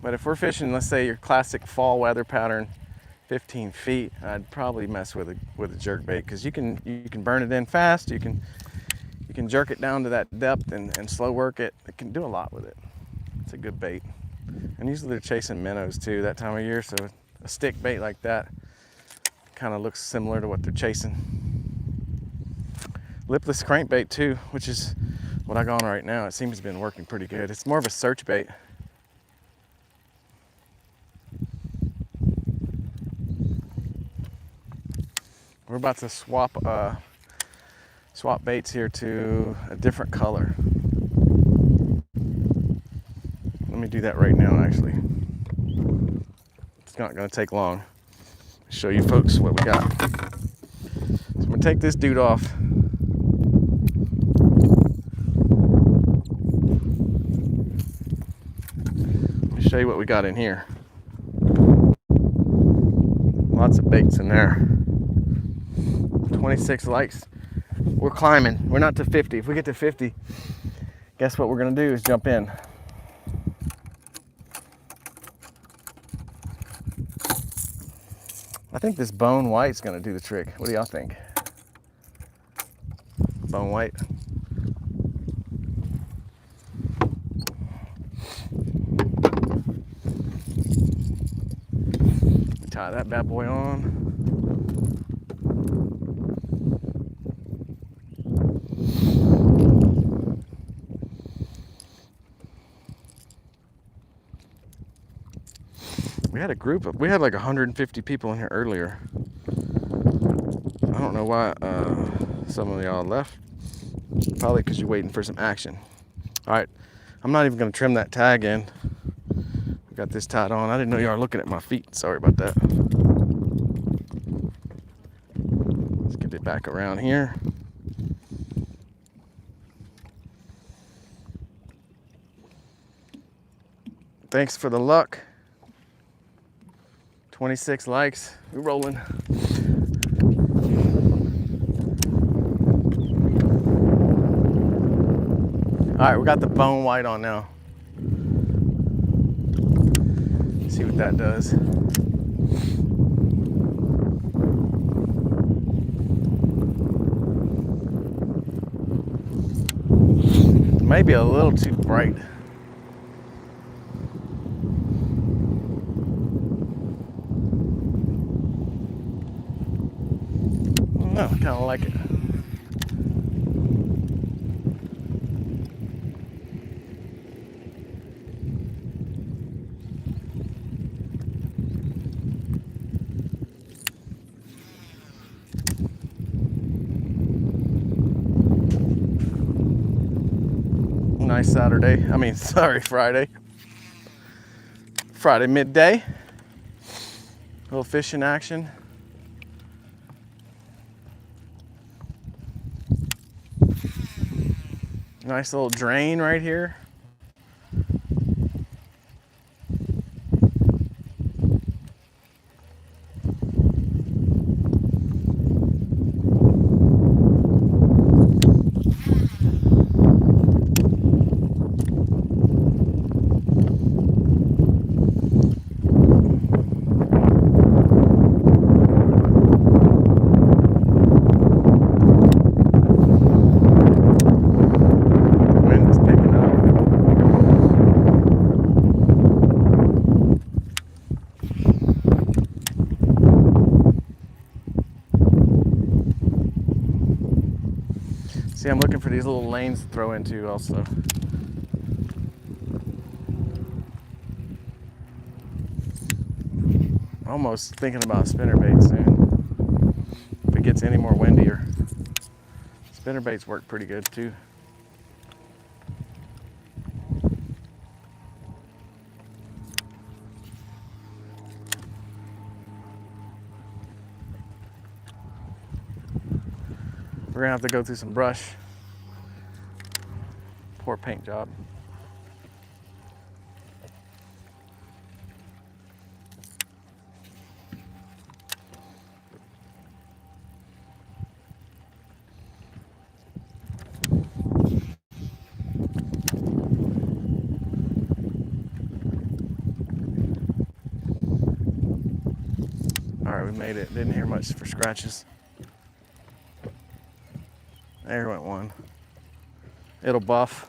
But if we're fishing, let's say your classic fall weather pattern, 15 feet, I'd probably mess with a jerk bait, because you can burn it in fast. You can jerk it down to that depth and slow work it. It can do a lot with it. It's a good bait. And usually they're chasing minnows too that time of year, so a stick bait like that kind of looks similar to what they're chasing. Lipless crankbait too, which is what I got on right now. It seems to have been working pretty good. It's more of a search bait. We're about to swap baits here to a different color. Let me do that right now, actually. It's not gonna take long. Show you folks what we got. So I'm gonna take this dude off. Let me show you what we got in here. Lots of baits in there. 26 likes. We're climbing. We're not to 50. If we get to 50, guess what we're gonna do is jump in. I think this bone white's gonna do the trick. What do y'all think? Bone white. Tie that bad boy on. We had like 150 people in here earlier. I don't know why some of y'all left. Probably because you're waiting for some action. All right, I'm not even gonna trim that tag in. We got this tied on. I didn't know y'all were looking at my feet. Sorry about that. Let's get it back around here. Thanks for the luck. 26 likes. We're rolling. All right, we got the bone white on now. Let's see what that does. Maybe a little too bright. I kind of like it. nice Saturday. I mean, sorry, Friday. Friday midday. A little fishing action. Nice little drain right here. See, I'm looking for these little lanes to throw into also. Almost thinking about spinnerbait soon. If it gets any more windier. Spinnerbaits work pretty good too. We're gonna have to go through some brush. Poor paint job. All right, we made it. Didn't hear much for scratches. There went one. It'll buff.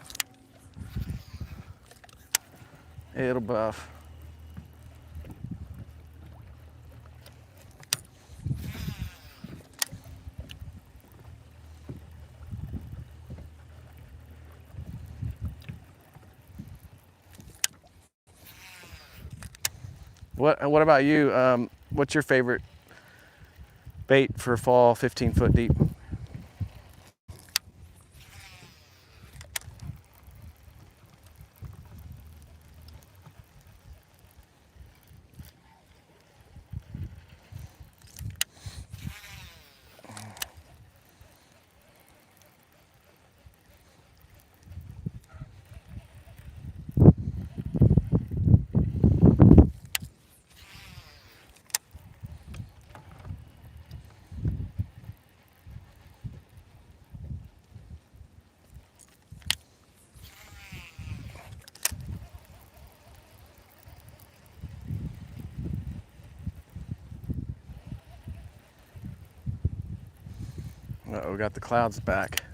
It'll buff. What about you? What's your favorite bait for fall 15 foot deep? Uh-oh, we got the clouds back.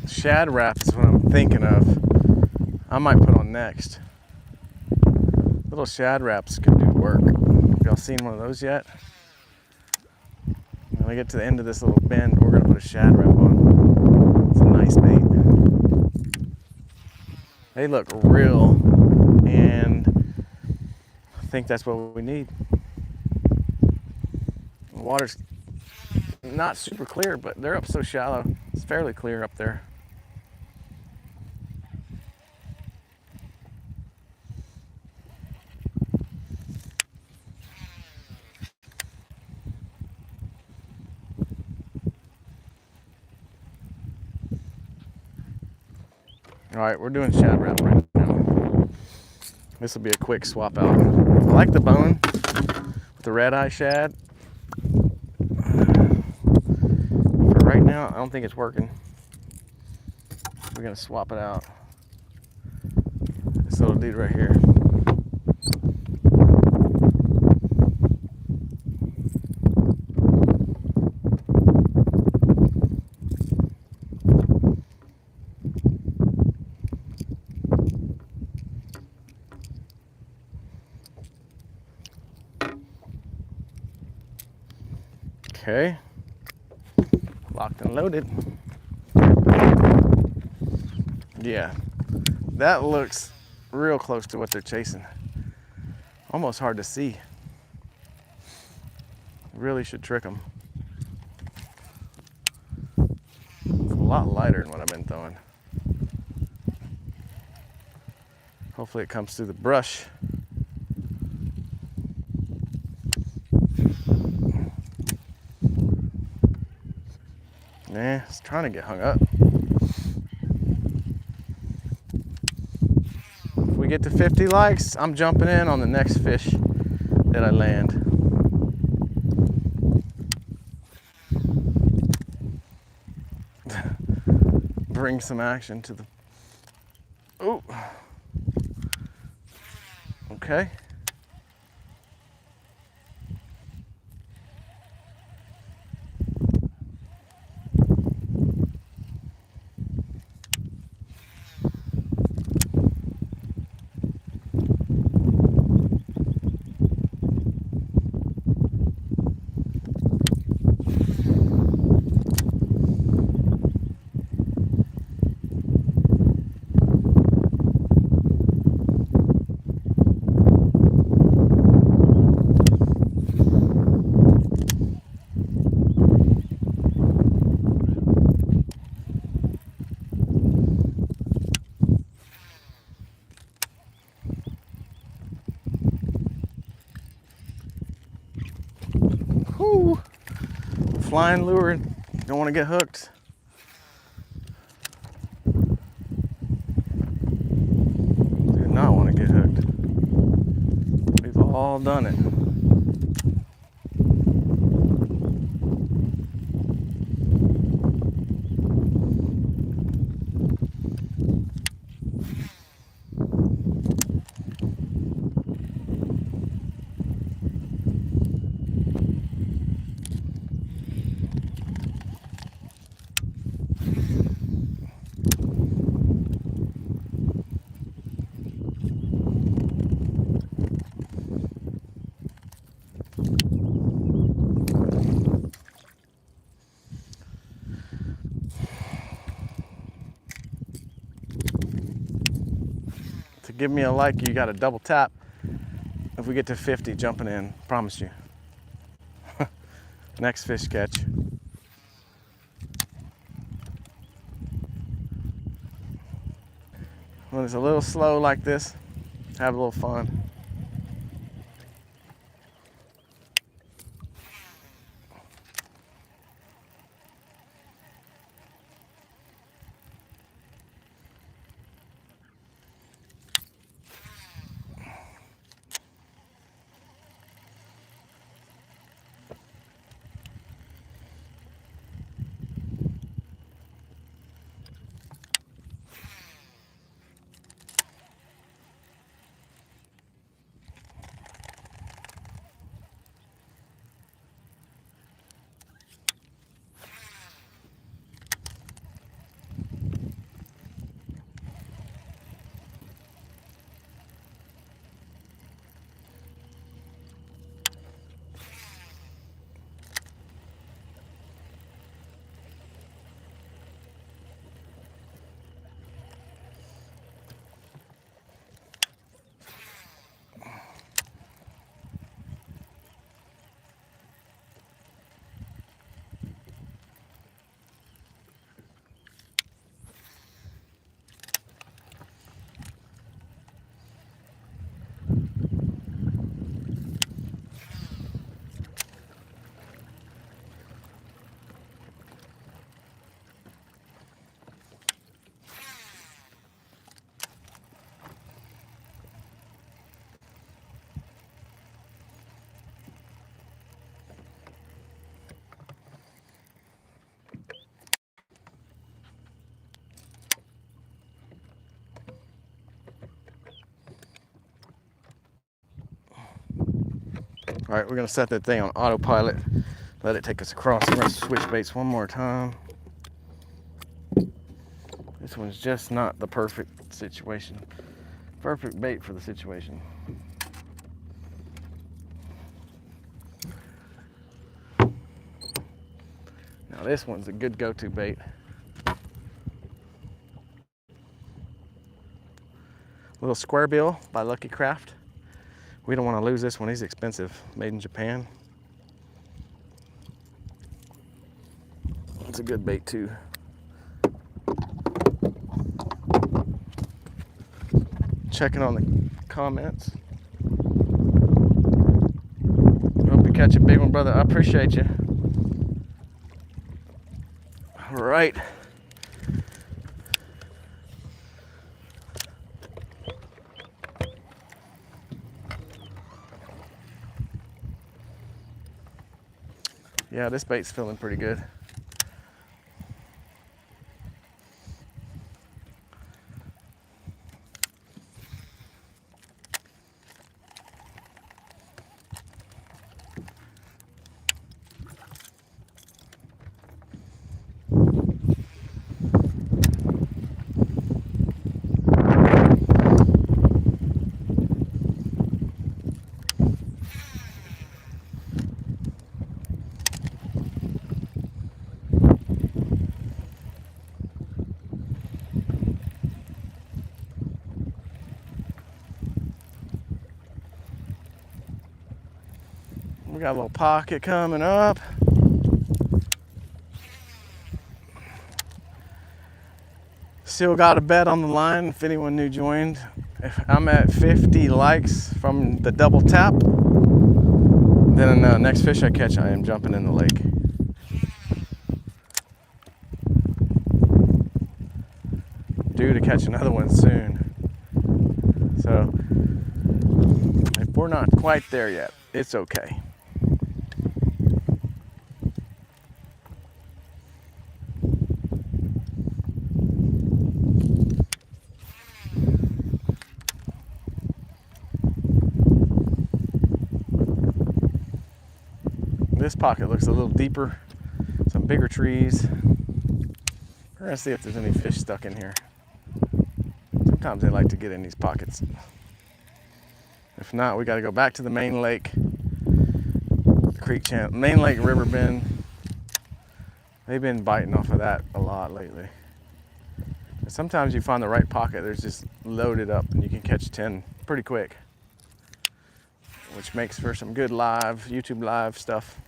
Shad wrap is what I'm thinking of. I might put on next. Little shad wraps could do work. Have y'all seen one of those yet? When we get to the end of this little bend, we're gonna put a shad wrap on. It's a nice bait. They look real, and I think that's what we need. The water's not super clear, but they're up so shallow. It's fairly clear up there. All right, we're doing shad wrap right now. This will be a quick swap out. I like the bone with the red eye shad. Well, I don't think it's working. We're gonna swap it out. This little dude right here. Okay, locked and loaded. Yeah, that looks real close to what they're chasing. Almost hard to see. Really should trick them. It's a lot lighter than what I've been throwing. Hopefully it comes through the brush. Nah, it's trying to get hung up. If we get to 50 likes, I'm jumping in on the next fish that I land. Bring some action to the... Ooh. Okay. Whoo! Flying lure, don't want to get hooked. Do not want to get hooked. We've all done it. To give me a like, you got to double tap. If we get to 50, jumping in, promise you. Next fish catch. When it's a little slow like this, have a little fun. All right, we're gonna set that thing on autopilot, let it take us across. We're gonna switch baits one more time. This one's just not the perfect situation. Perfect bait for the situation. Now this one's a good go-to bait. Little square bill by Lucky Craft. We don't want to lose this one. He's expensive. Made in Japan. It's a good bait too. Checking on the comments. Hope you catch a big one, brother. I appreciate you. All right. Yeah, this bait's feeling pretty good. We got a little pocket coming up. Still got a bet on the line if anyone new joined. If I'm at 50 likes from the double tap, then next fish I catch, I am jumping in the lake. Due to catch another one soon. So if we're not quite there yet, it's okay. This pocket looks a little deeper, some bigger trees. We're gonna see if there's any fish stuck in here. Sometimes they like to get in these pockets. If not, we gotta go back to the main lake, the creek channel, main lake river bend. They've been biting off of that a lot lately. And sometimes you find the right pocket, there's just loaded up and you can catch 10 pretty quick, which makes for some good live, YouTube live stuff.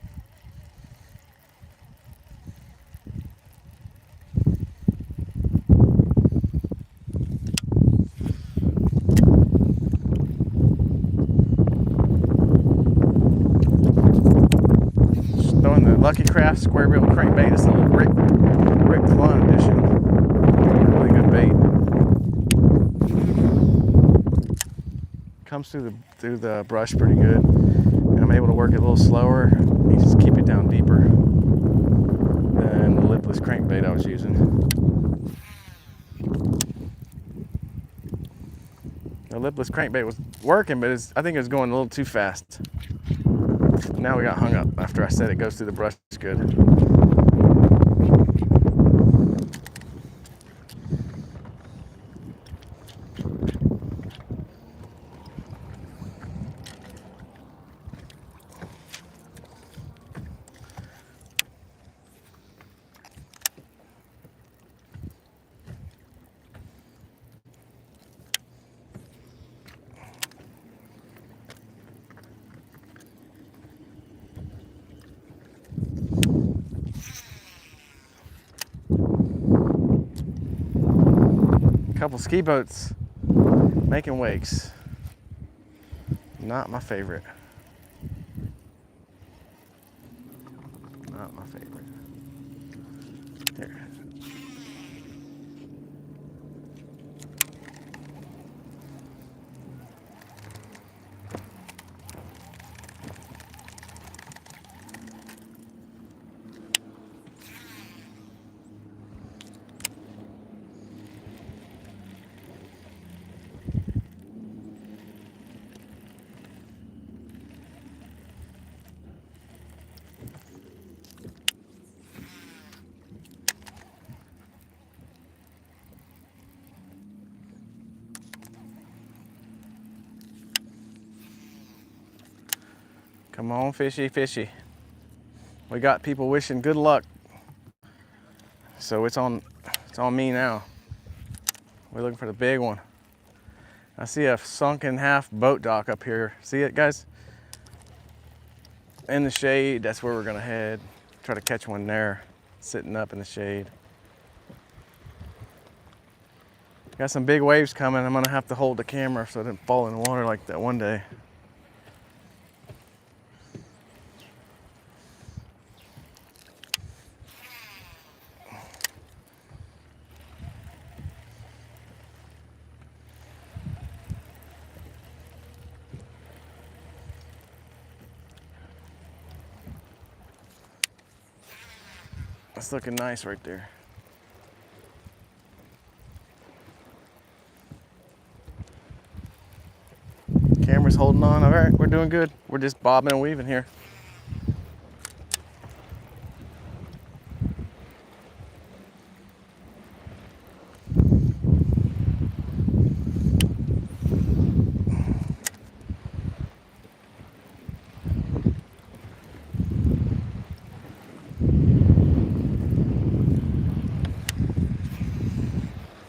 Lucky Craft square bill crankbait. It's a little Rick Clun edition. Really good bait. Comes through the brush pretty good, and I'm able to work it a little slower. You just keep it down deeper than the lipless crankbait I was using. The lipless crankbait was working, but I think it was going a little too fast. Now we got hung up after I said it goes through the brush good. Couple ski boats making wakes. Not my favorite. Not my favorite. Here. Come on, fishy, fishy. We got people wishing good luck. So it's on me now. We're looking for the big one. I see a sunken half boat dock up here. See it, guys? In the shade, that's where we're gonna head. Try to catch one there, sitting up in the shade. Got some big waves coming. I'm gonna have to hold the camera so it doesn't fall in the water like that one day. It's looking nice right there. Camera's holding on. All right, we're doing good. We're just bobbing and weaving here.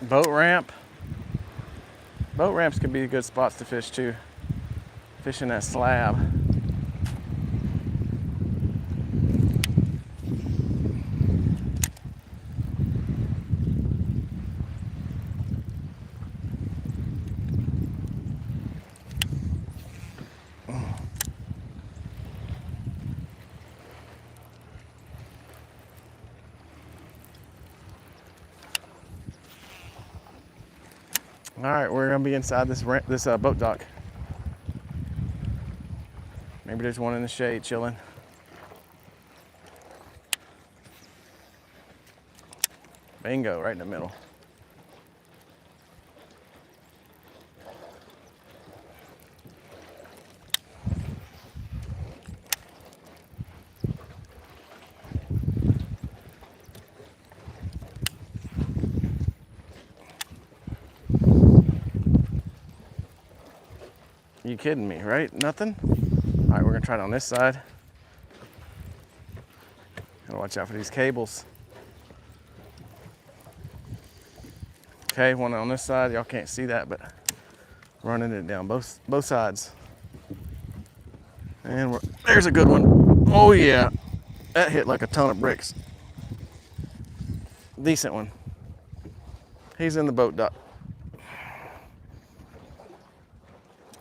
Boat ramp. Boat ramps could be good spots to fish too. Fishing that slab. All right, we're gonna be inside this boat dock. Maybe there's one in the shade chilling. Bingo, right in the middle. You kidding me, right? Nothing? All right, we're gonna try it on this side. Gotta watch out for these cables. Okay, one on this side. Y'all can't see that, but running it down both sides. And there's a good one. Oh yeah, that hit like a ton of bricks. Decent one. He's in the boat dock.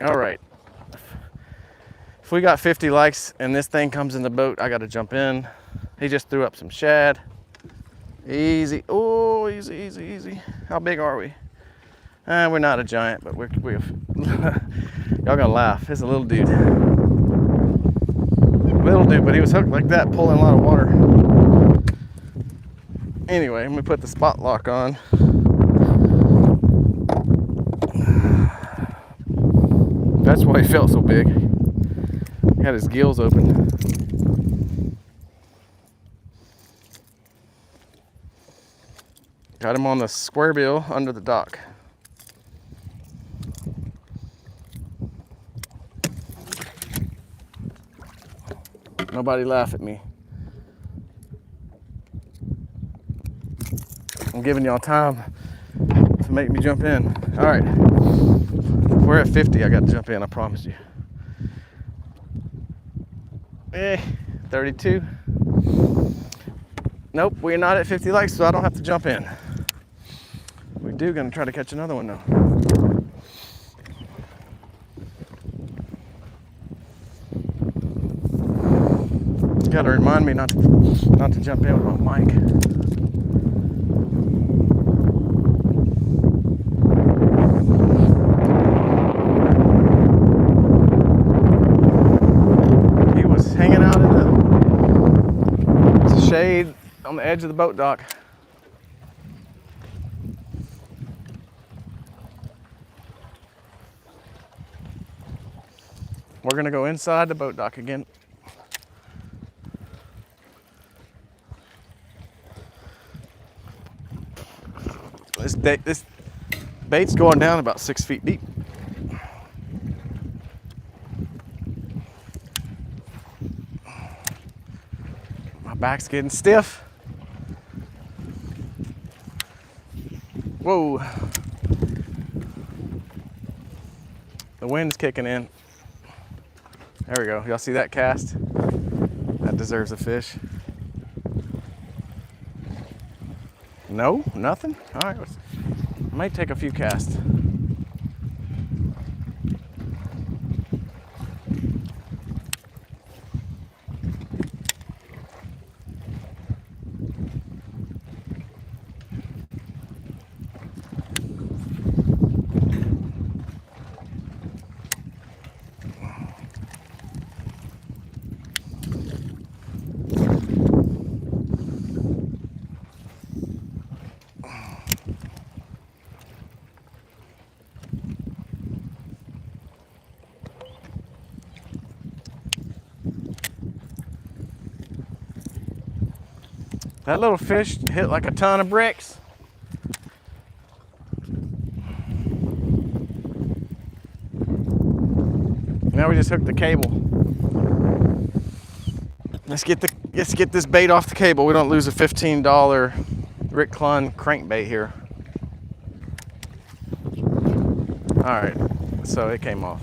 All right. If we got 50 likes and this thing comes in the boat, I got to jump in. He just threw up some shad. Easy. Oh, easy, easy, easy. How big are we? We're not a giant, but we're y'all gonna laugh. It's a little dude. Little dude, but he was hooked like that, pulling a lot of water. Anyway, let me put the spot lock on. That's why he felt so big. He had his gills open. Got him on the square bill under the dock. Nobody laugh at me. I'm giving y'all time to make me jump in. All right. We're at 50. I got to jump in, I promise you. 32. Nope, we're not at 50 likes, so I don't have to jump in. We do gonna try to catch another one though. You gotta remind me not to jump in with my mic. Shade on the edge of the boat dock. We're gonna go inside the boat dock again. This bait's going down about 6 feet deep. back's getting stiff. Whoa. The wind's kicking in. There we go. Y'all see that cast? That deserves a fish. No, nothing? All right, I might take a few casts. That little fish hit like a ton of bricks. Now we just hooked the cable. Let's get this bait off the cable. We don't lose a $15 Rick Clunn crankbait here. All right, so it came off.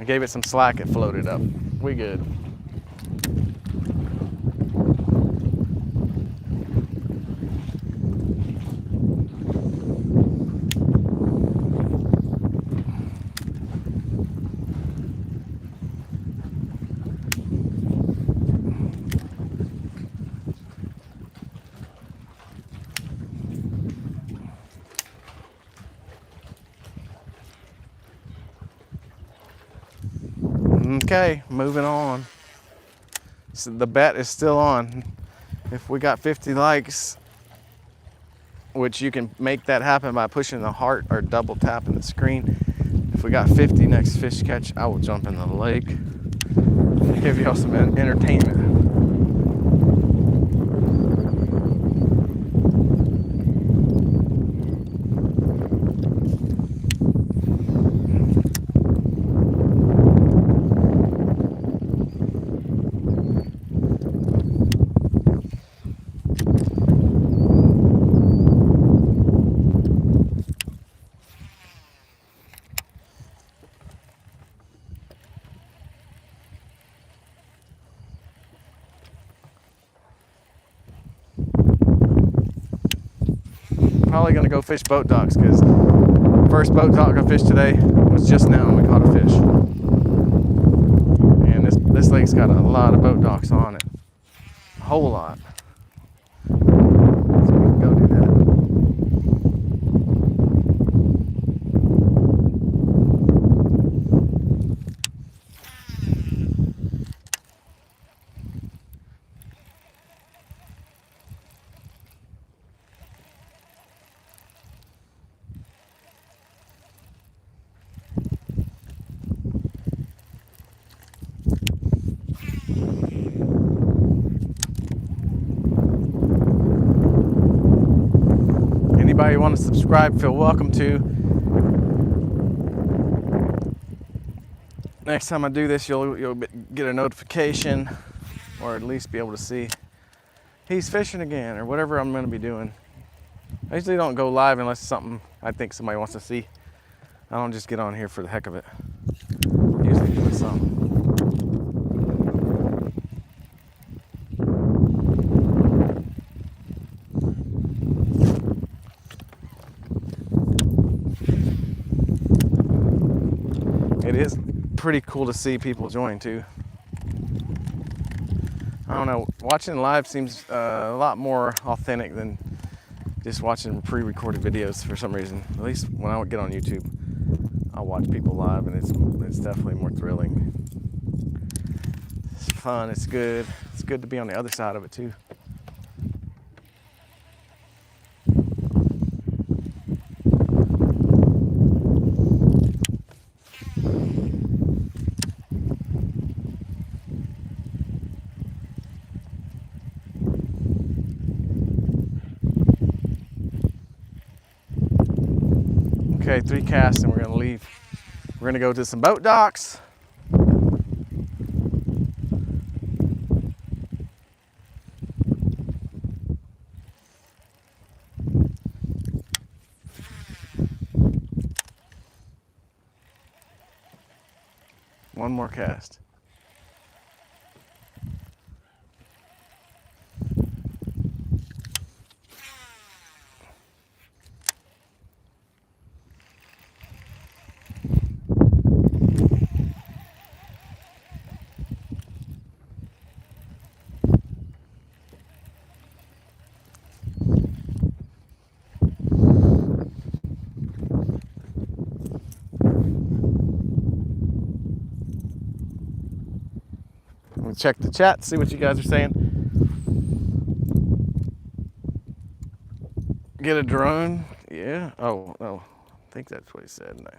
I gave it some slack, it floated up. We good. Okay, moving on. So the bet is still on. If we got 50 likes, which you can make that happen by pushing the heart or double tapping the screen. If we got 50 next fish catch, I will jump in the lake. Give y'all some entertainment. Probably gonna go fish boat docks because first boat dock I fished today was just now and we caught a fish. And this lake's got a lot of boat docks on it, a whole lot. So we can go do that. Anybody want to subscribe, feel welcome to. Next time I do this, you'll get a notification, or at least be able to see he's fishing again, or whatever I'm going to be doing. I usually don't go live unless it's something I think somebody wants to see. I don't just get on here for the heck of it. Usually doing something. It is pretty cool to see people join too. I don't know, watching live seems a lot more authentic than just watching pre-recorded videos for some reason. At least when I get on YouTube, I'll watch people live and it's definitely more thrilling. It's fun, it's good. It's good to be on the other side of it too. Okay, 3 casts and we're gonna leave. We're gonna go to some boat docks. one more cast. We'll check the chat, see what you guys are saying. Get a drone? Yeah. Oh, I think that's what he said. Nice.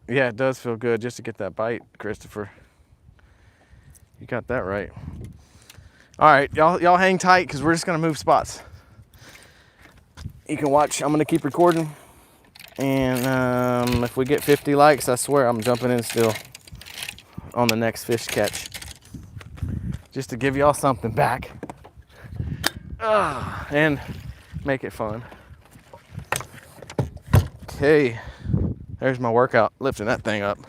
Yeah, it does feel good just to get that bite, Christopher. You got that right. All right, y'all hang tight because we're just gonna move spots. You can watch. I'm gonna keep recording, and if we get 50 likes, I swear I'm jumping in still on the next fish catch, just to give y'all something back, and make it fun. Okay, there's my workout, lifting that thing up.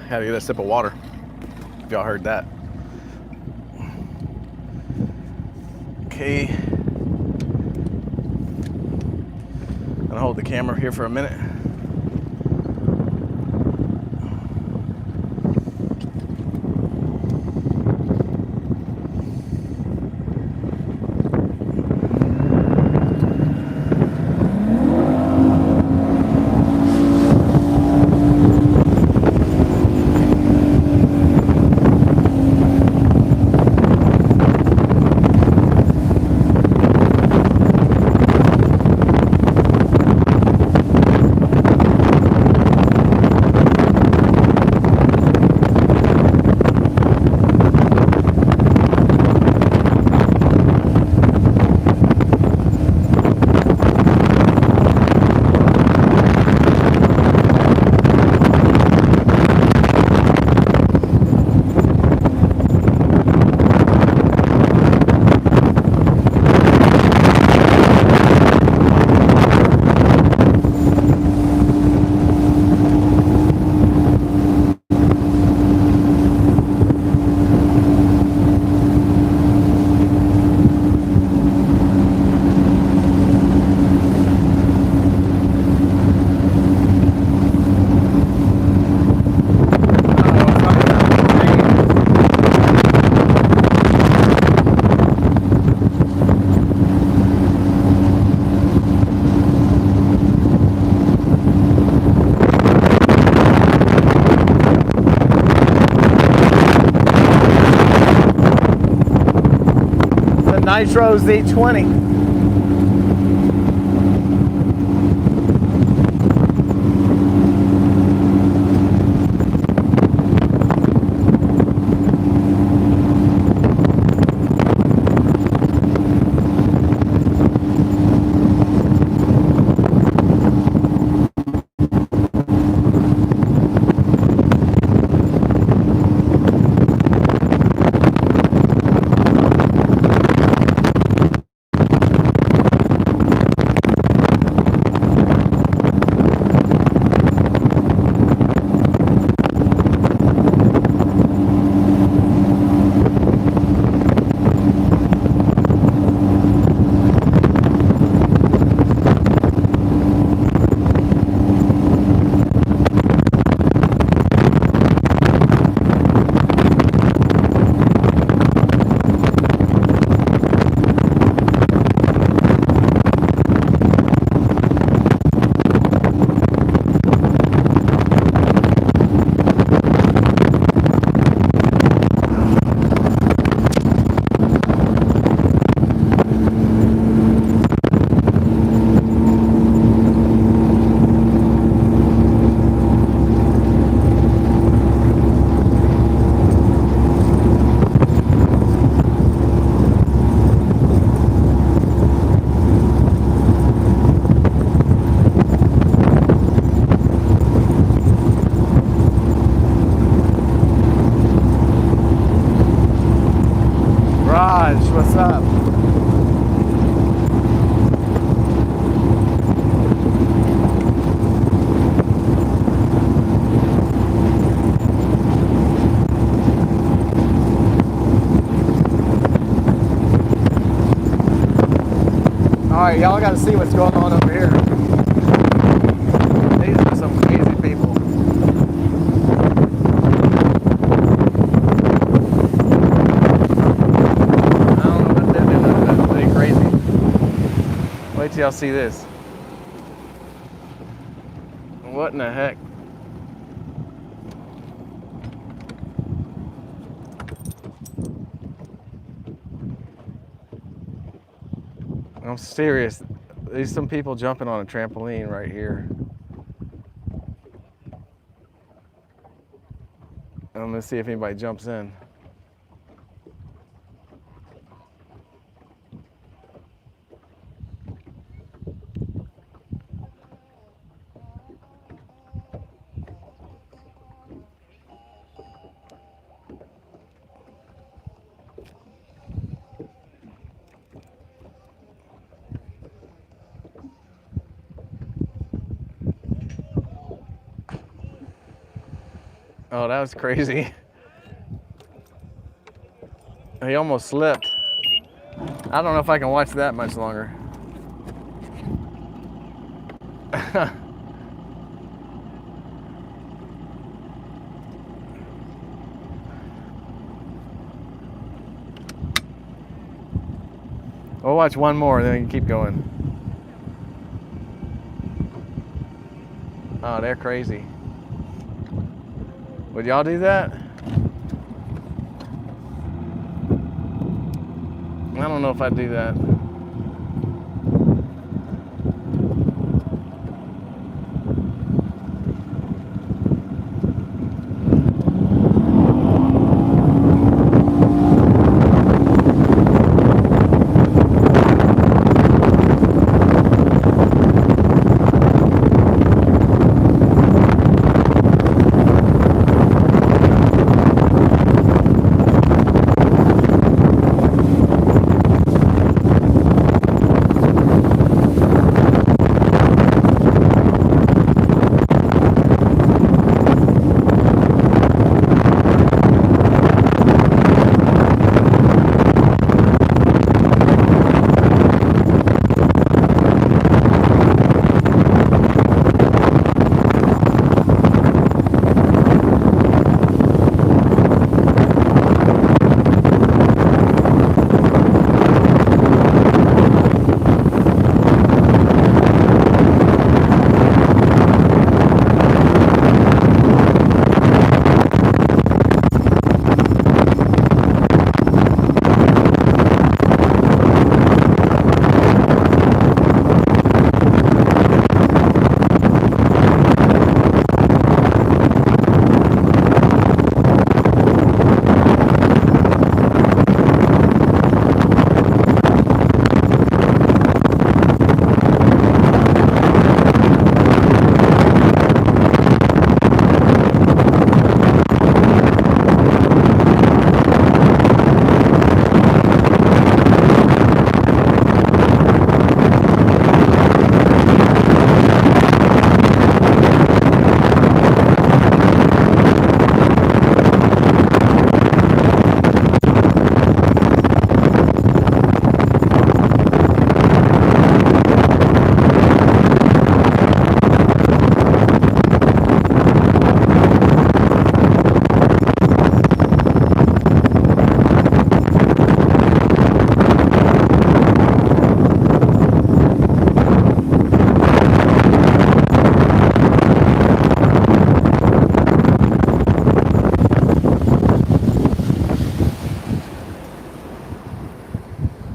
Had to get a sip of water, if y'all heard that. Okay. I'm gonna hold the camera here for a minute. Nitro Z20. Raj, what's up? Alright, y'all gotta see what's going on over here. These are some crazy people. I don't know what they're doing, but that's pretty crazy. Wait till y'all see this. What in the heck? I'm serious. There's some people jumping on a trampoline right here. I'm gonna see if anybody jumps in. Oh, that was crazy. He almost slipped. I don't know if I can watch that much longer. We'll watch one more, then we can keep going. Oh, they're crazy. Would y'all do that? I don't know if I'd do that.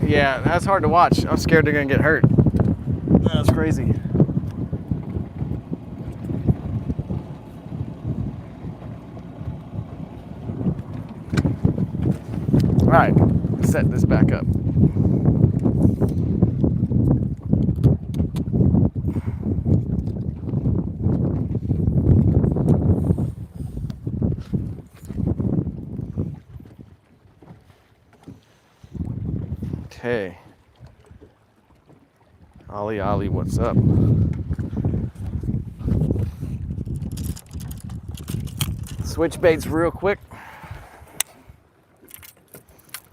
Yeah, that's hard to watch. I'm scared they're gonna get hurt. That's crazy. All right, set this back up. Okay. Ollie, what's up? Switch baits real quick.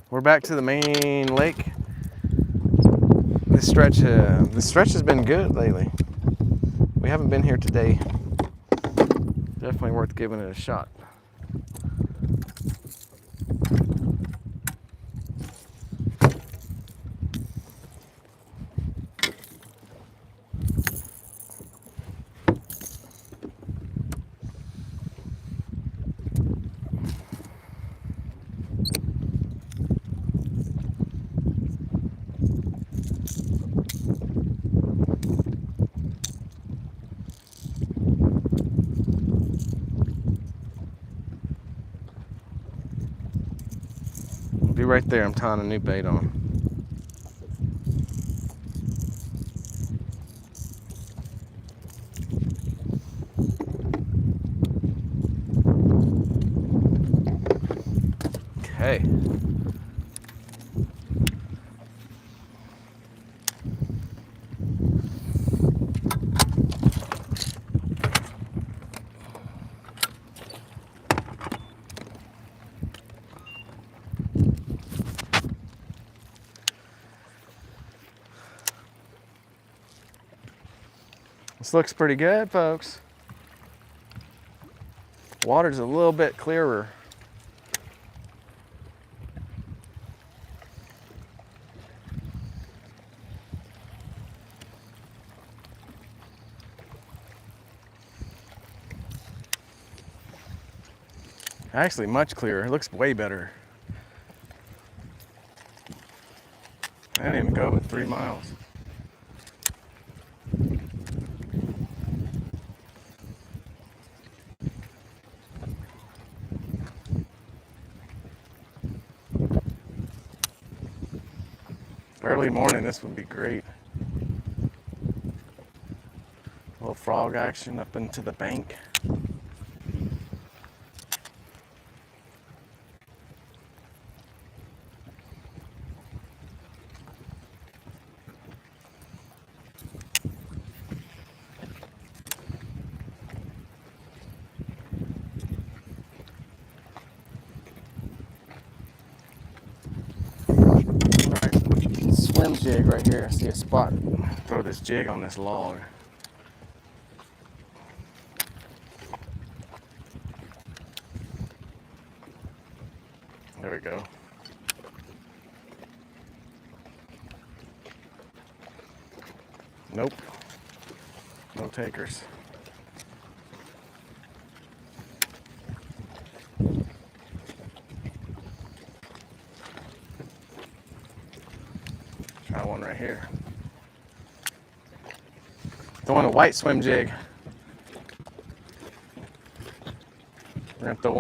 We're back to the main lake. This stretch has been good lately. We haven't been here today. Definitely worth giving it a shot. Be right there. I'm tying a new bait on. Okay. This looks pretty good, folks. Water's a little bit clearer. Actually, much clearer. It looks way better. I didn't even go with 3 miles. Early morning, this would be great. A little frog action up into the bank. Swim jig right here. I see a spot. Throw this jig on this log. There we go. Nope. No takers. Try one right here. Throwing a white swim jig. We're gonna throw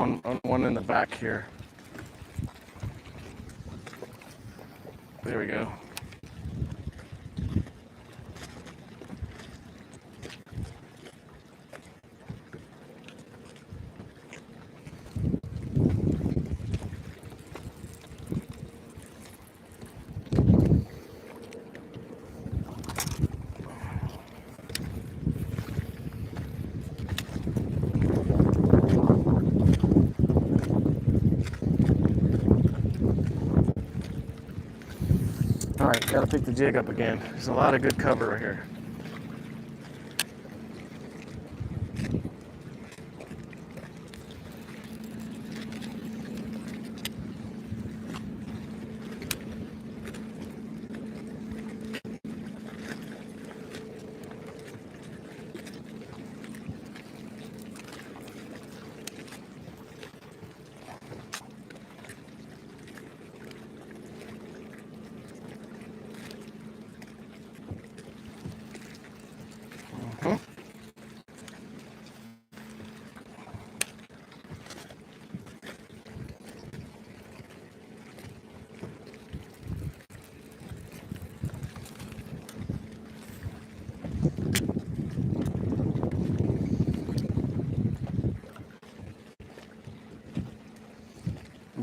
one in the back here. There we go. All right, gotta pick the jig up again. There's a lot of good cover right here.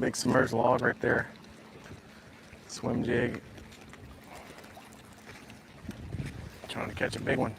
Big submerged log right there. Swim jig Trying to catch a big one.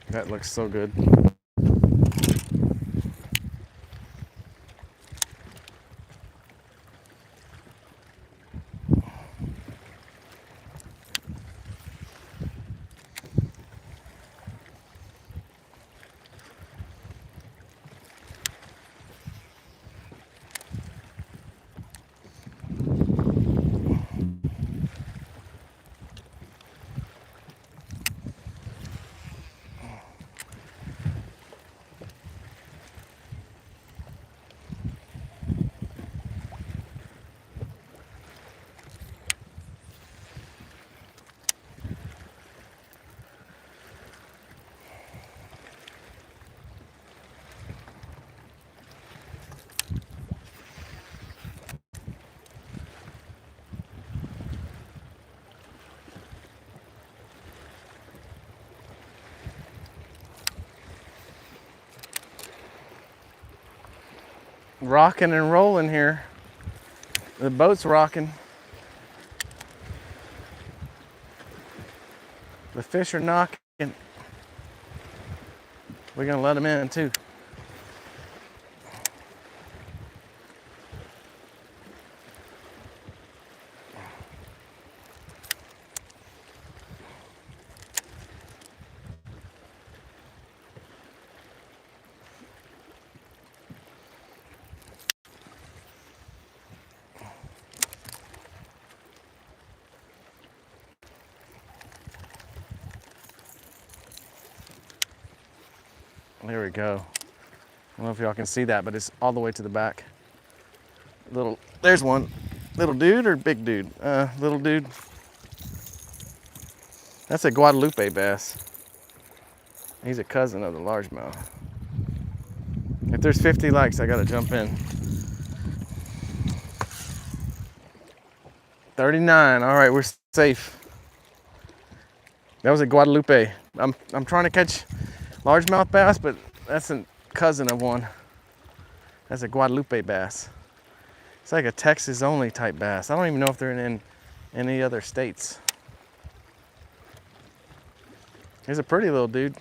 That looks so good. Rocking and rolling here. The boat's rocking. The fish are knocking. We're gonna let them in too. There we go. I don't know if y'all can see that, but it's all the way to the back. There's one. Little dude or big dude? Little dude. That's a Guadalupe bass. He's a cousin of the largemouth. If there's 50 likes, I gotta jump in. 39, all right, we're safe. That was a Guadalupe. I'm trying to catch largemouth bass, but that's a cousin of one. That's a Guadalupe bass. It's like a Texas only type bass. I don't even know if they're in any other states. He's a pretty little dude.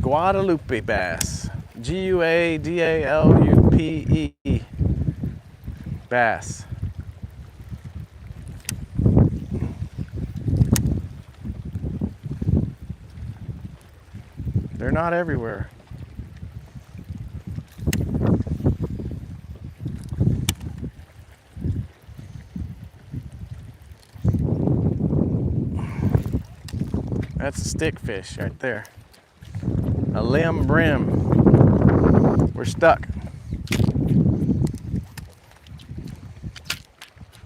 Guadalupe bass. Guadalupe bass. They're not everywhere. That's a stickfish right there. A limb brim. We're stuck.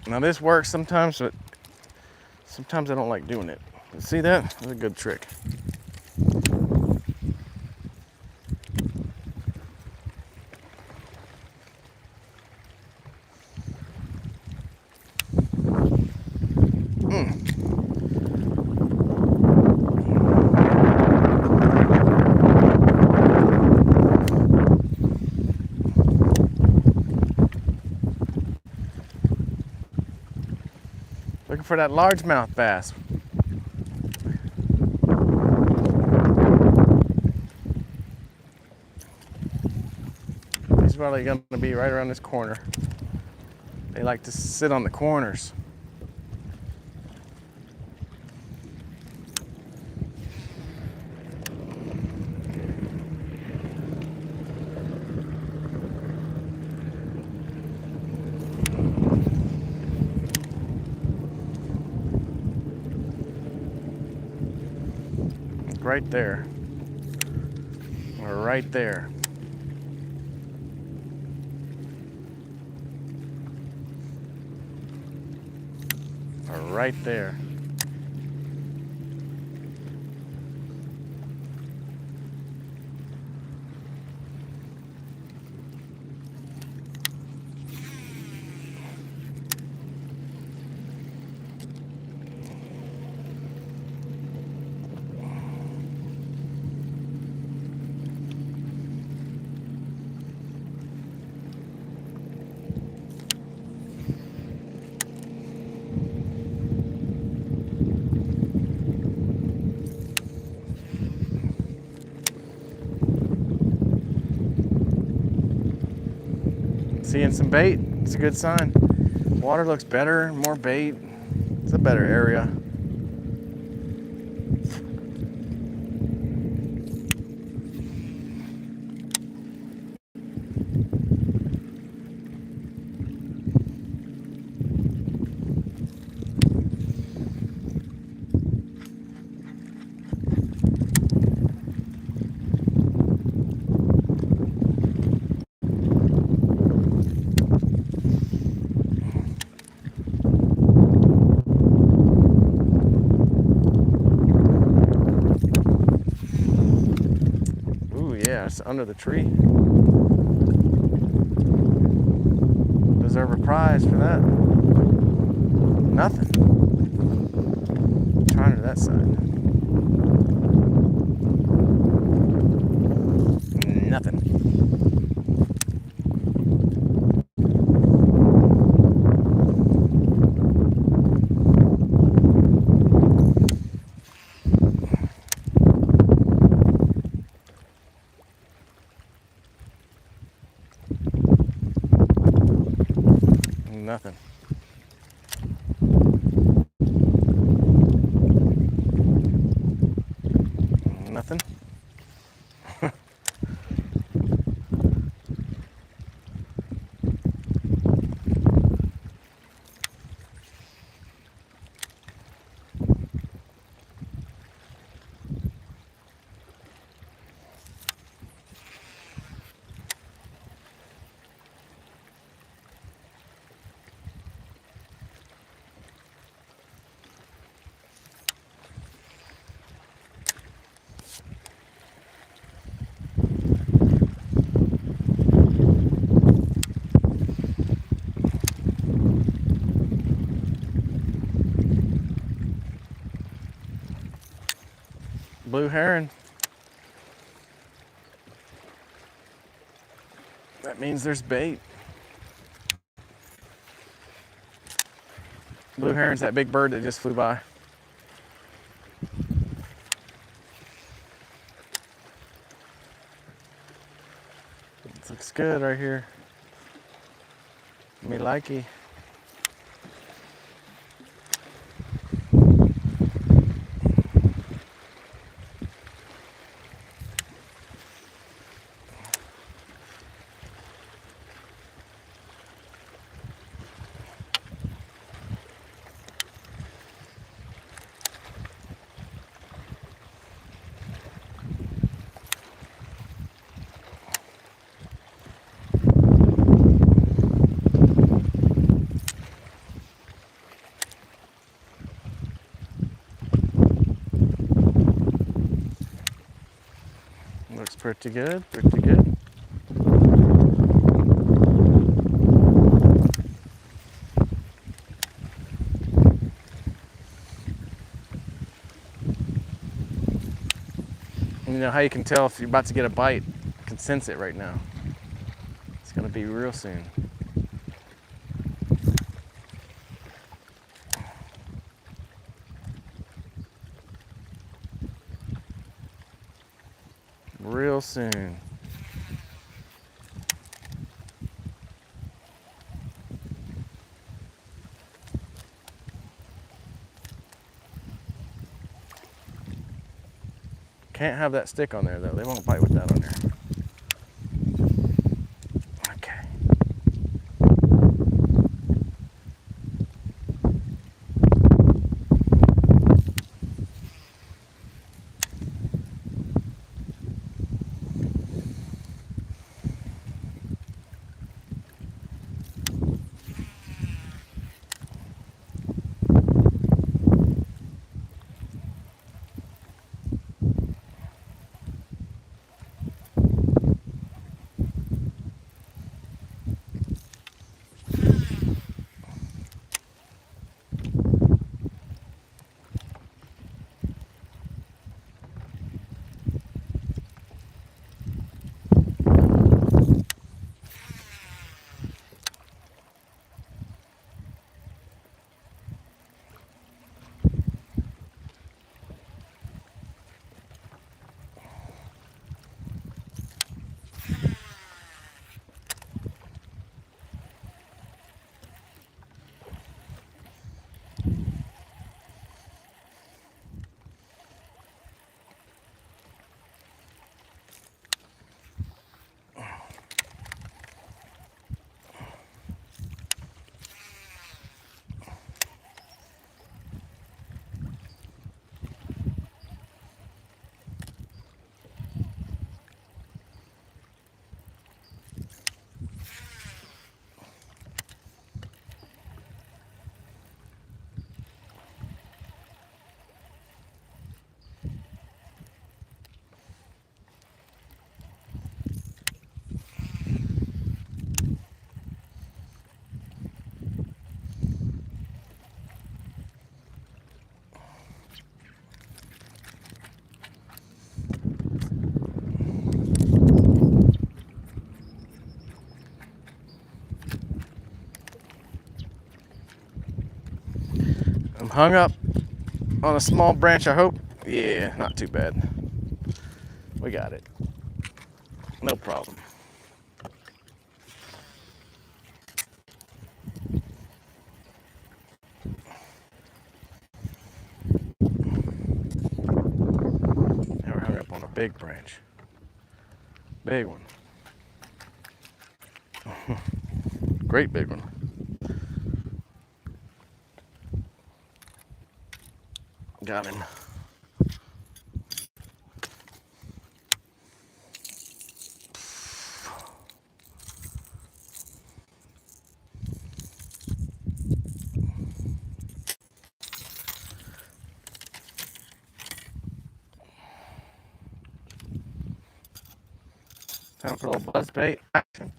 Now this works sometimes, but sometimes I don't like doing it. See that? That's a good trick. Looking for that largemouth bass. He's probably going to be right around this corner. They like to sit on the corners. Right there. We're right there. We're right there. Seeing some bait, it's a good sign. Water looks better, more bait. It's a better area. Yeah, it's under the tree. Deserve a prize for that. Nothing. Trying to that side. Nothing. Nothing. Nothing. Blue heron. That means there's bait. Blue heron's that big bird that just flew by. This looks good right here. Me likey. Looks pretty good, pretty good. You know how you can tell if you're about to get a bite? You can sense it right now. It's gonna be real soon. real soon. Can't have that stick on there though. They won't bite with that on there. Okay. I'm hung up on a small branch, I hope. Yeah, not too bad. We got it. No problem. Now we're hung up on a big branch. Big one. Great big one. Got him. Time for a little buzz bait action.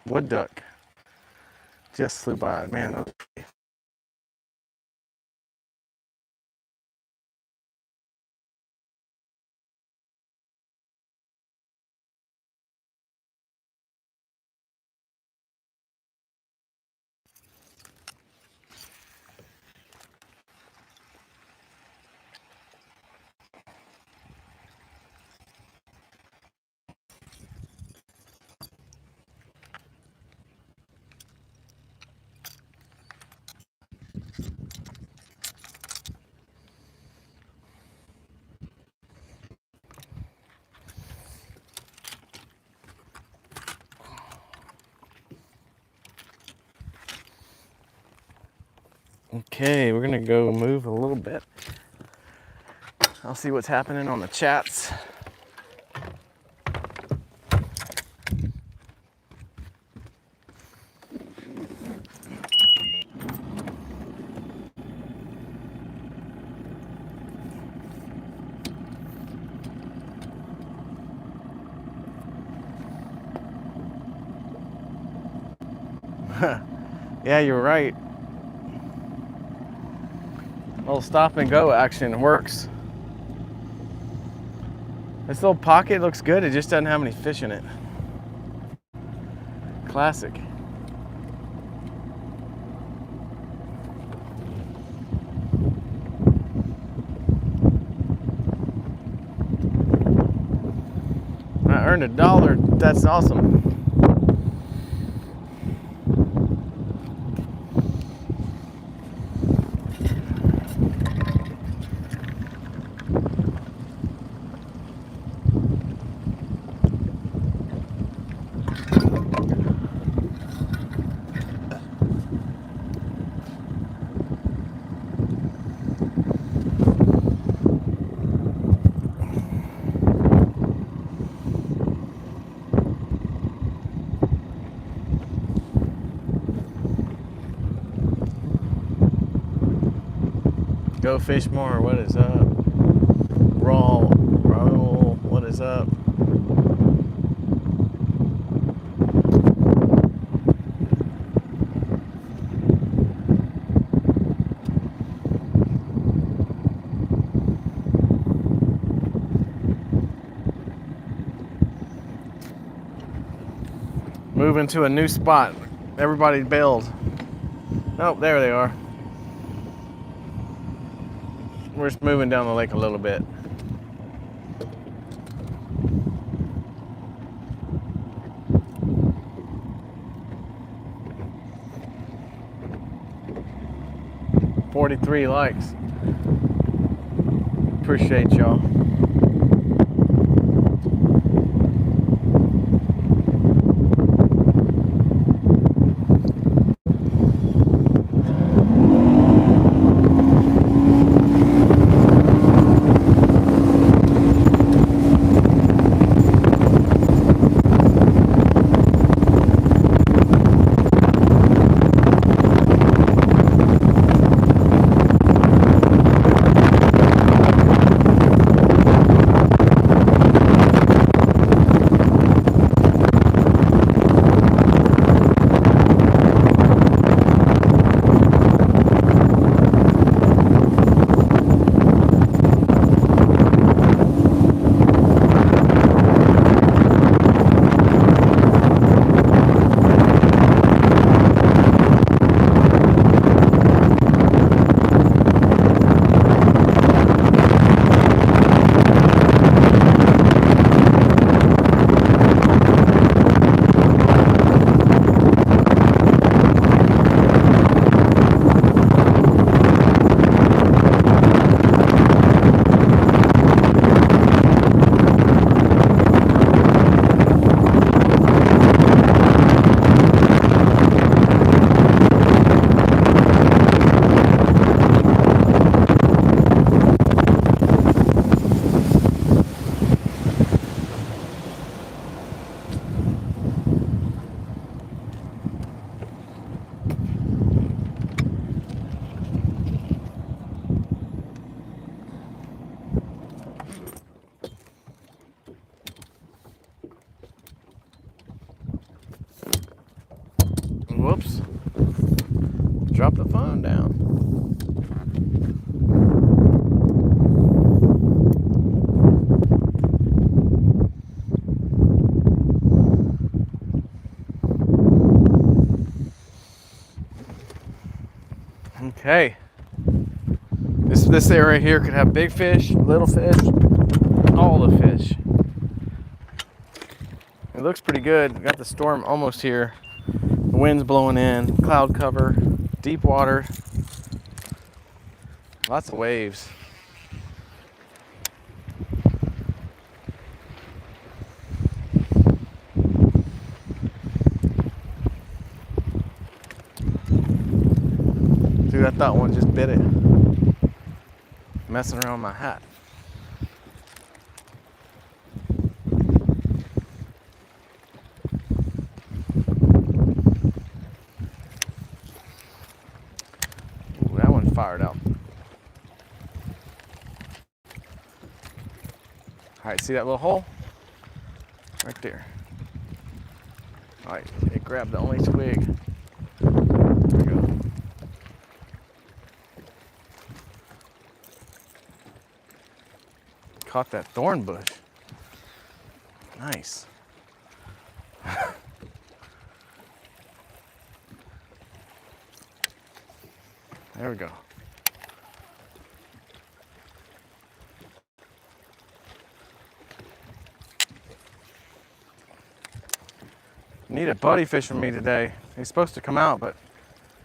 Wood duck. Just flew by. Man, Okay, we're gonna go move a little bit. I'll see what's happening on the chats. Yeah, you're right. Little stop and go action works. This little pocket looks good. It just doesn't have any fish in it. Classic. I earned $1. That's awesome. Go fish more. What is up? Raul, what is up? Moving to a new spot. Everybody bailed. Oh, there they are. We're just moving down the lake a little bit. $43 likes. Appreciate y'all. Whoops. Drop the phone down. Okay. This area here could have big fish, little fish, all the fish. It looks pretty good. We got the storm almost here. The wind's blowing in, cloud cover, deep water, lots of waves. Dude, Dude, I thought one just bit it. Messing around with my hat. Ooh, that one fired out. All right, see that little hole? Right there. All right, it grabbed the only twig. There we go. Caught that thorn bush. Nice. There we go. Need a buddy fish for me today. He's supposed to come out, but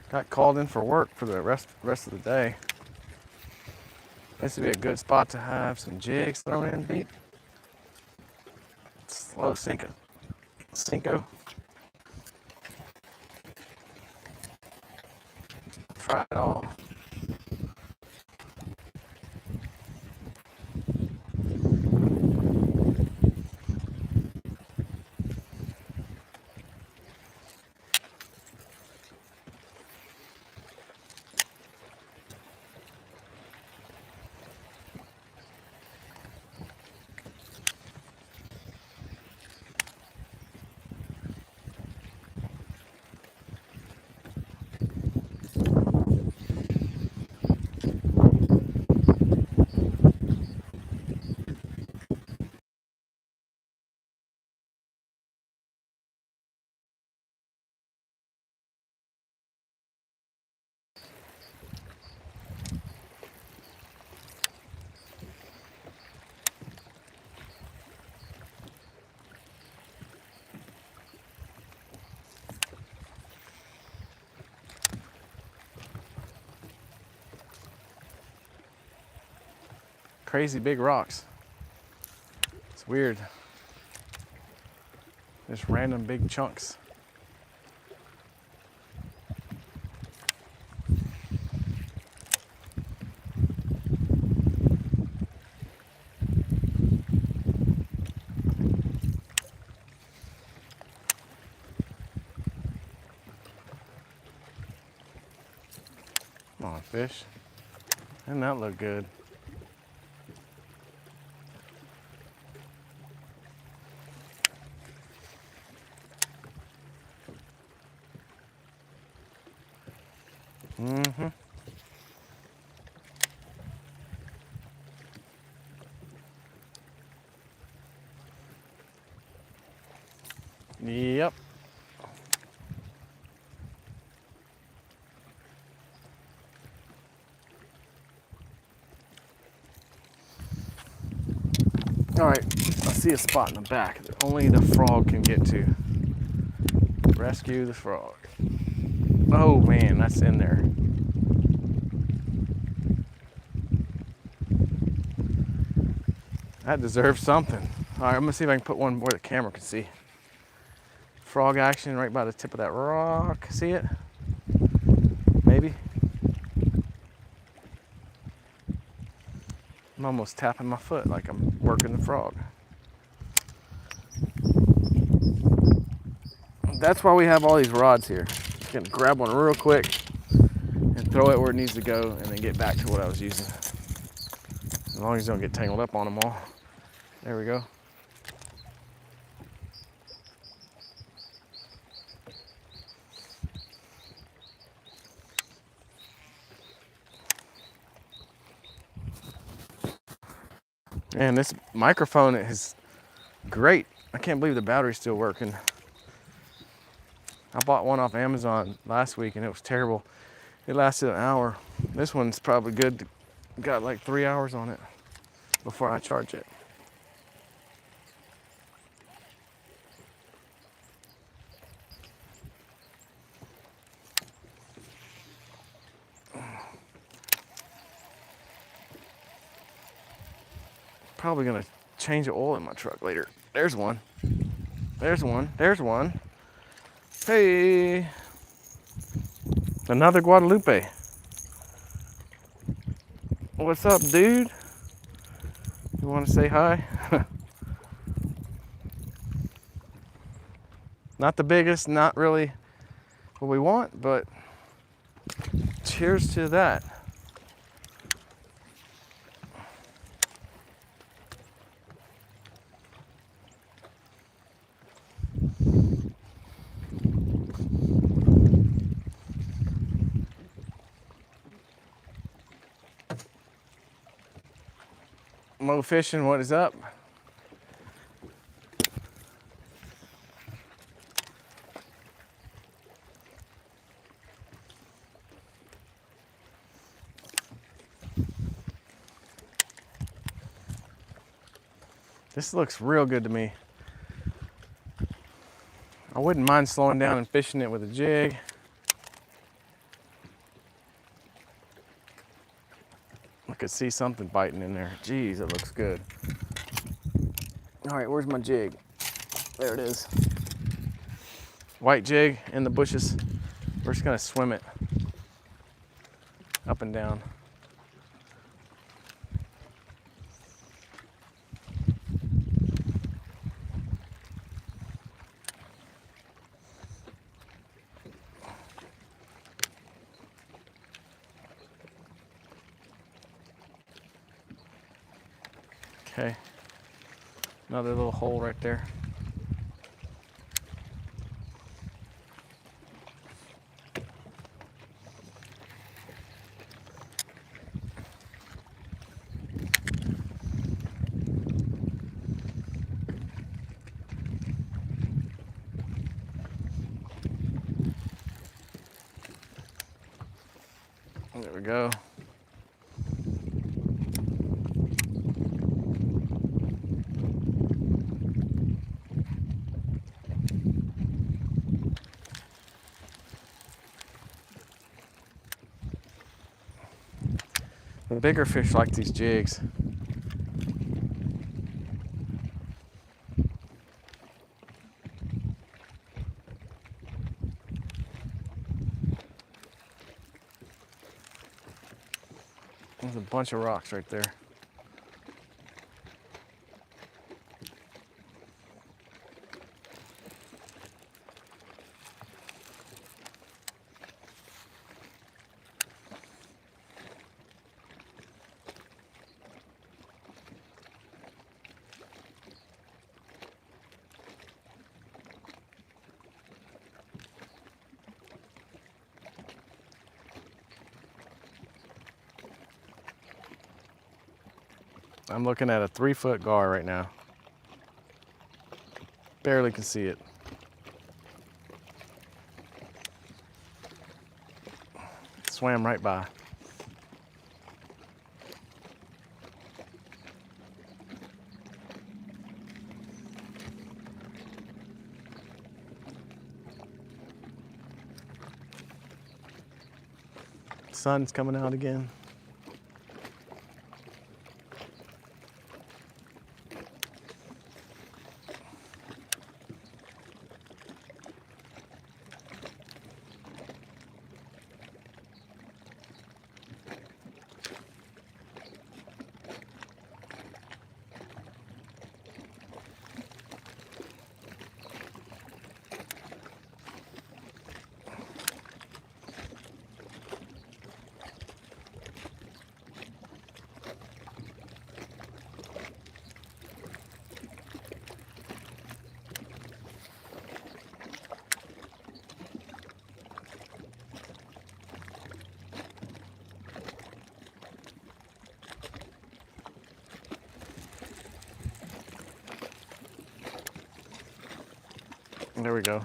got called in for work for the rest of the day. This would be a good spot to have some jigs thrown in deep. Slow Cinco. Try it all. Crazy big rocks. It's weird. Just random big chunks. Come on, fish. Doesn't that look good? Mm-hmm. Yep. All right, I see a spot in the back that only the frog can get to. Rescue the frog. Oh man, that's in there. That deserves something. All right, I'm gonna see if I can put one where the camera can see. Frog action right by the tip of that rock. See it? Maybe. I'm almost tapping my foot like I'm working the frog. That's why we have all these rods here. You can grab one real quick and throw it where it needs to go and then get back to what I was using. As long as you don't get tangled up on them all. There we go. Man, this microphone is great. I can't believe the battery's still working. I bought one off Amazon last week and it was terrible. It lasted an hour. This one's probably good. Got like 3 hours on it before I charge it. Probably gonna change the oil in my truck later. There's one. There's one. There's one. Hey, another Guadalupe. What's up, dude? You want to say hi? Not the biggest, not really what we want, but cheers to that. Mo Fishing, what is up? This looks real good to me. I wouldn't mind slowing down and fishing it with a jig. I could see something biting in there. Jeez, it looks good. All right, where's my jig? There it is. White jig in the bushes. We're just gonna swim it up and down. Okay, another little hole right there. There we go. The bigger fish like these jigs. There's a bunch of rocks right there. I'm looking at a 3-foot gar right now. Barely can see it. Swam right by. Sun's coming out again. There we go.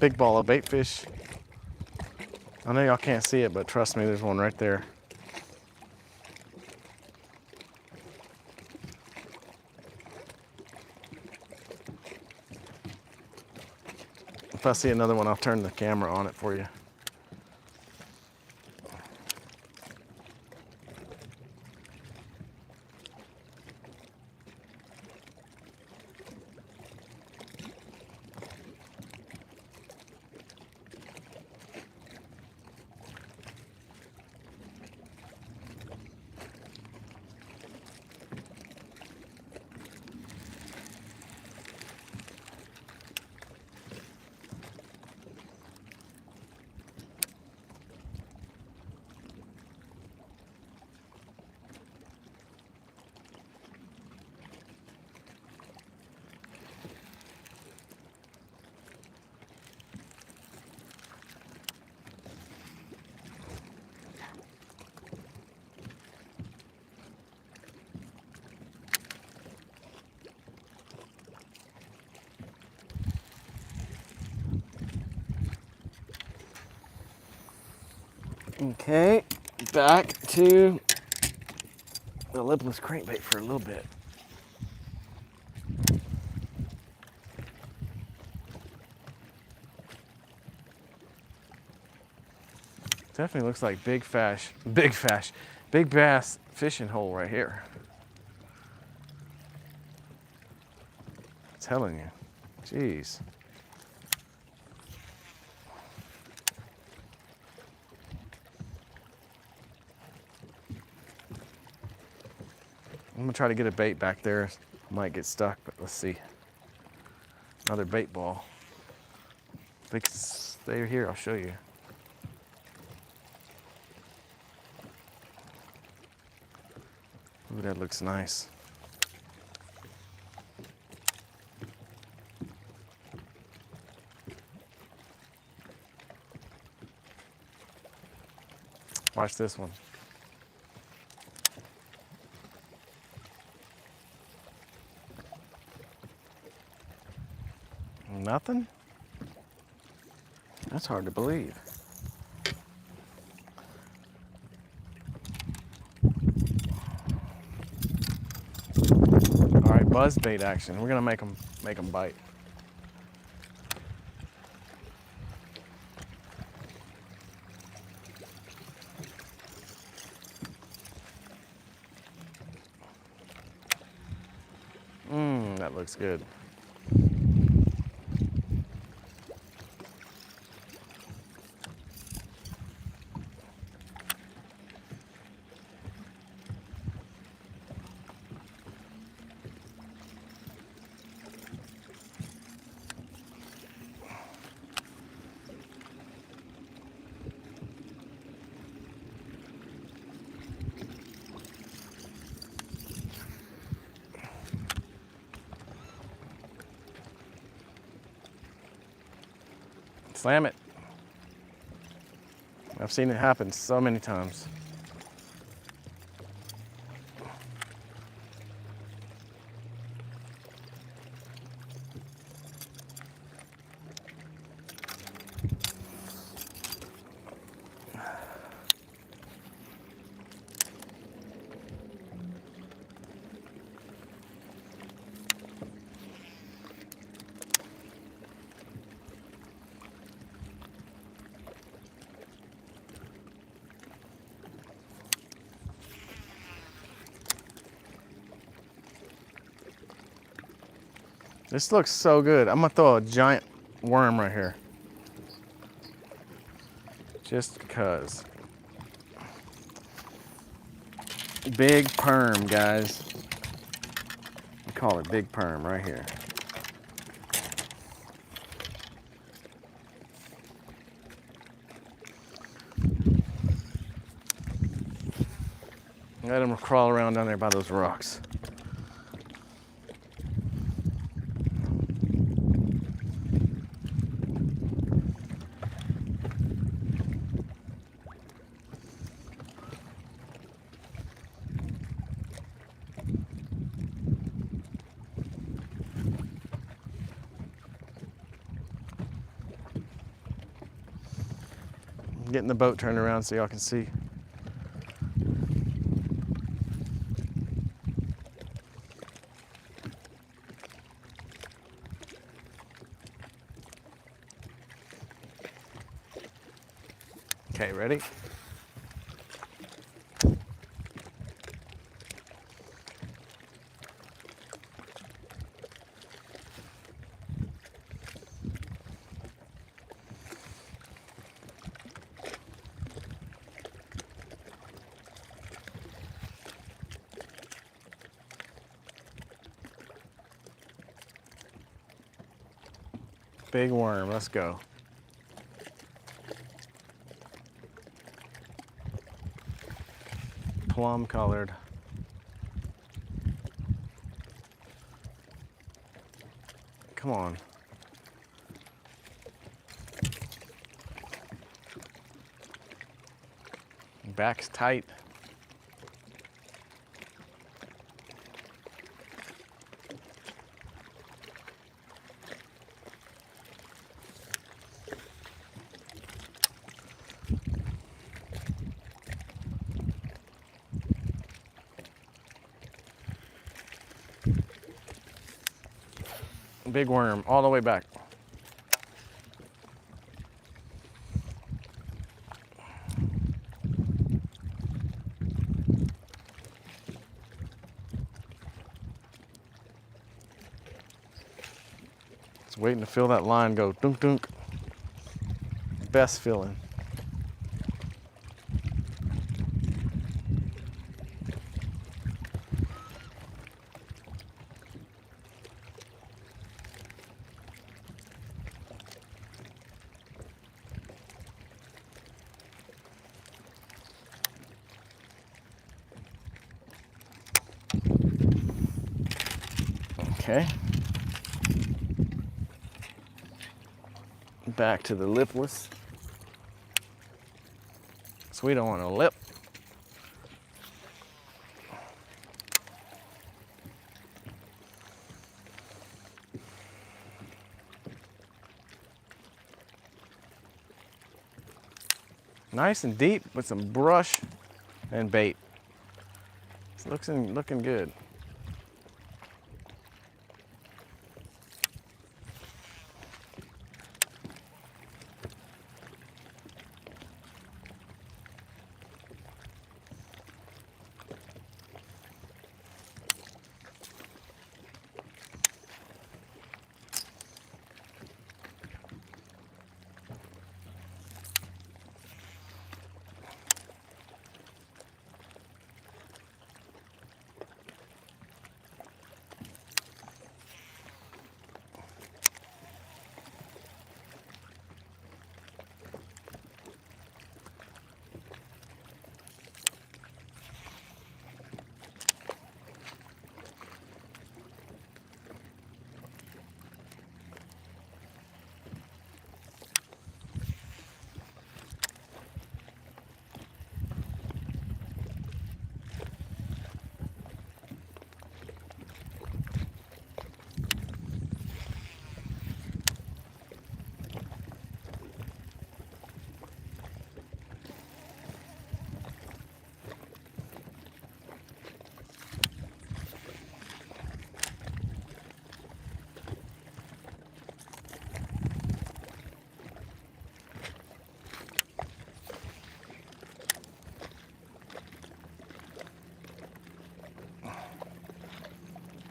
big ball of bait fish. I know y'all can't see it, but trust me, there's one right there. If I see another one, I'll turn the camera on it for you. Okay, back to the lipless crankbait for a little bit. Definitely looks like big bass fishing hole right here. I'm telling you, jeez. I'm gonna try to get a bait back there. Might get stuck, but let's see. Another bait ball. If they can stay here, I'll show you. Ooh, that looks nice. Watch this one. Nothing? That's hard to believe. All right, buzz bait action. We're gonna make them bite. That looks good. Slam it. I've seen it happen so many times. This looks so good. I'm gonna throw a giant worm right here. Just because. Big perm, guys. We call it big perm right here. Let them crawl around down there by those rocks. Getting the boat turned around so y'all can see. Okay, ready? Big worm, let's go. Plum colored. Come on. Back's tight. Big worm all the way back. Just waiting to feel that line go dunk dunk. Best feeling. Okay. Back to the lipless. So we don't want a lip. Nice and deep with some brush and bait. It's looking good.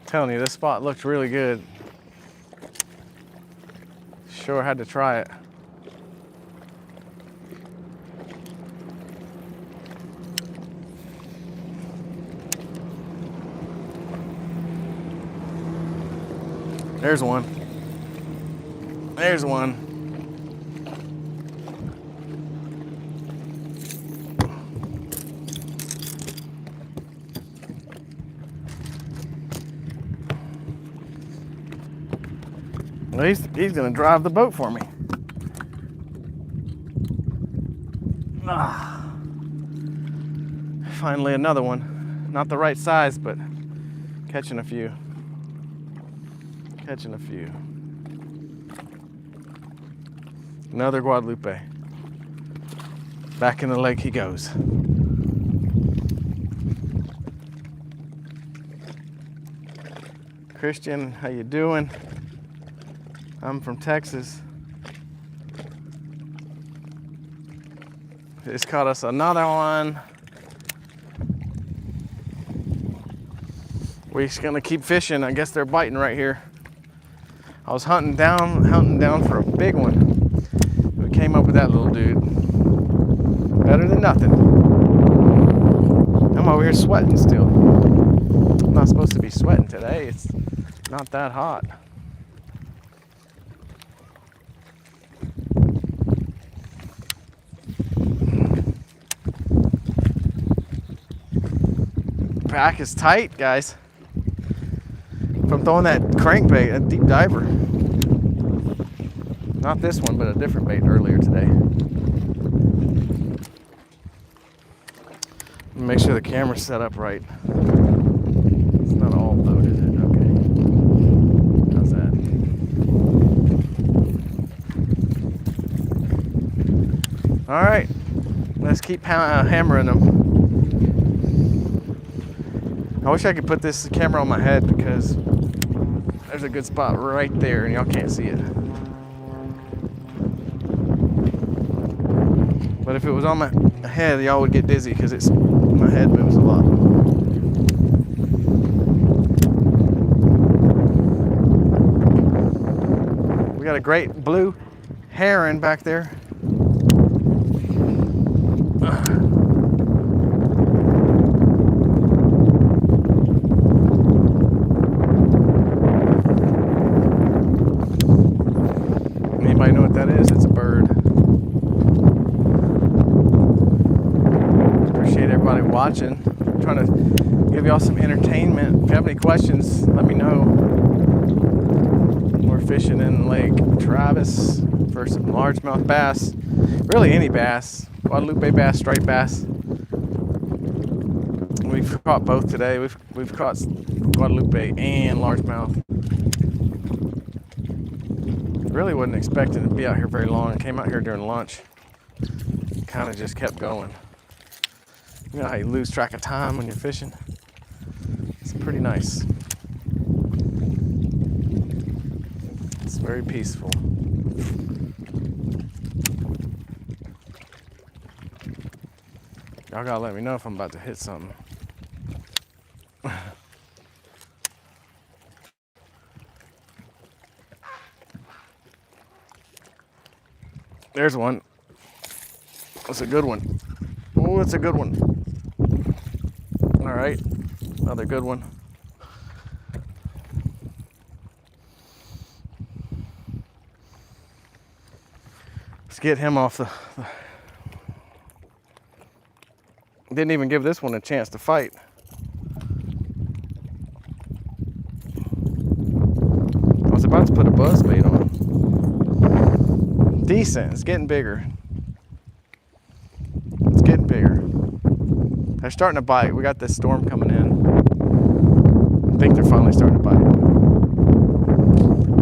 Telling you, this spot looked really good. Sure had to try it. There's one. There's one. Well, he's gonna drive the boat for me. Ah. Finally another one. Not the right size, but catching a few. Catching a few. Another Guadalupe. Back in the lake he goes. Christian, how you doing? I'm from Texas. Just caught us another one. We're just gonna keep fishing. I guess they're biting right here. I was hunting down for a big one. We came up with that little dude. Better than nothing. I'm over here sweating still. I'm not supposed to be sweating today. It's not that hot. Pack is tight, guys. From throwing that crankbait, a deep diver. Not this one, but a different bait earlier today. Make sure the camera's set up right. It's not all loaded, is it? Okay. How's that? All right, let's keep hammering them. I wish I could put this camera on my head because there's a good spot right there and y'all can't see it. But if it was on my head, y'all would get dizzy because my head moves a lot. We got a great blue heron back there. Anybody know what that is? It's a bird. Appreciate everybody watching. I'm trying to give y'all some entertainment. If you have any questions, let me know. We're fishing in Lake Travis for some largemouth bass. Really any bass. Guadalupe bass, striped bass. We've caught both today. We've caught Guadalupe and largemouth. Really wasn't expecting to be out here very long. I came out here during lunch. Kind of just kept going. You know how you lose track of time when you're fishing? It's pretty nice. It's very peaceful. Y'all gotta let me know if I'm about to hit something. There's one. That's a good one. Oh, that's a good one. All right, another good one. Let's get him off the... Didn't even give this one a chance to fight. I was about to put a buzz bait on. Decent, it's getting bigger. It's getting bigger. They're starting to bite. We got this storm coming in. I think they're finally starting to bite.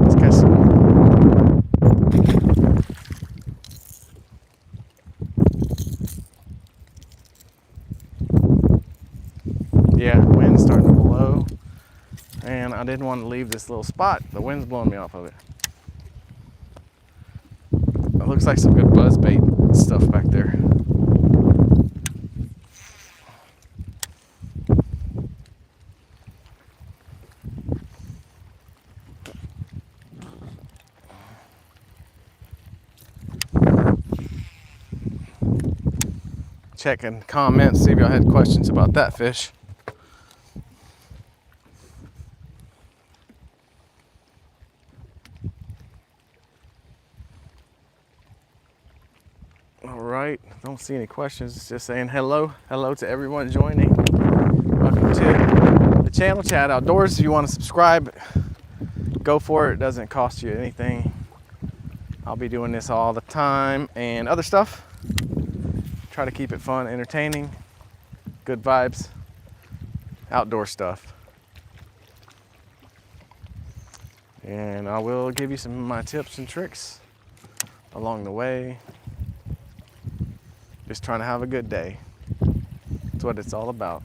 Let's catch some more. Yeah, wind's starting to blow. And I didn't want to leave this little spot. The wind's blowing me off of it. It looks like some good buzz bait stuff back there. Checking comments, see if y'all had questions about that fish. All right, don't see any questions. It's just saying hello to everyone joining. Welcome to the channel, Chad Outdoors. If you want to subscribe, go for it. It doesn't cost you anything. I'll be doing this all the time and other stuff. Try to keep it fun, entertaining, good vibes, outdoor stuff. And I will give you some of my tips and tricks along the way. Just trying to have a good day. That's what it's all about.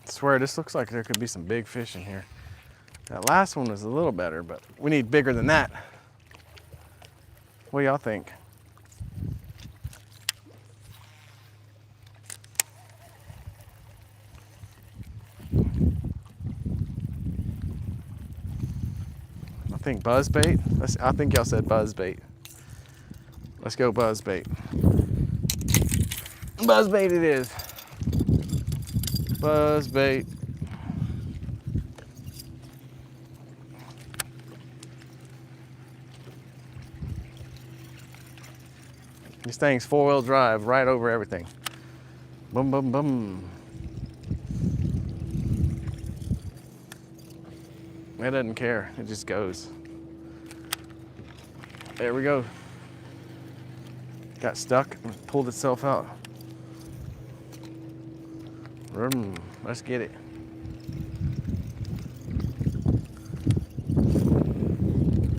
I swear, this looks like there could be some big fish in here. That last one was a little better, but we need bigger than that. What do y'all think? I think buzzbait. I think y'all said buzzbait. Let's go buzzbait. Buzzbait it is. Buzzbait. This thing's 4-wheel drive right over everything. Boom, boom, boom. It doesn't care, it just goes. There we go. Got stuck and pulled itself out. Let's get it.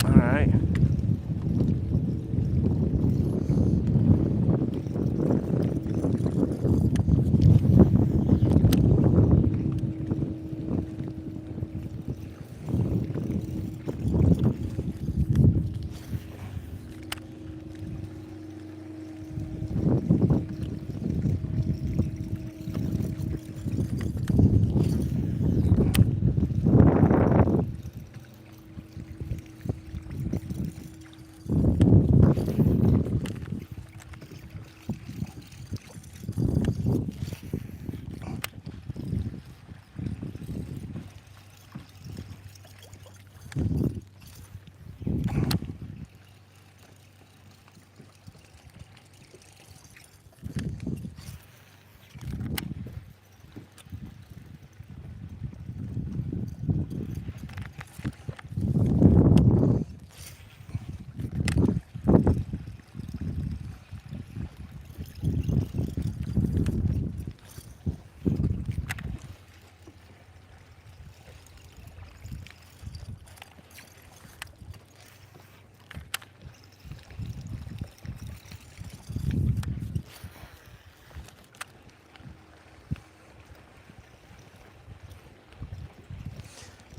All right.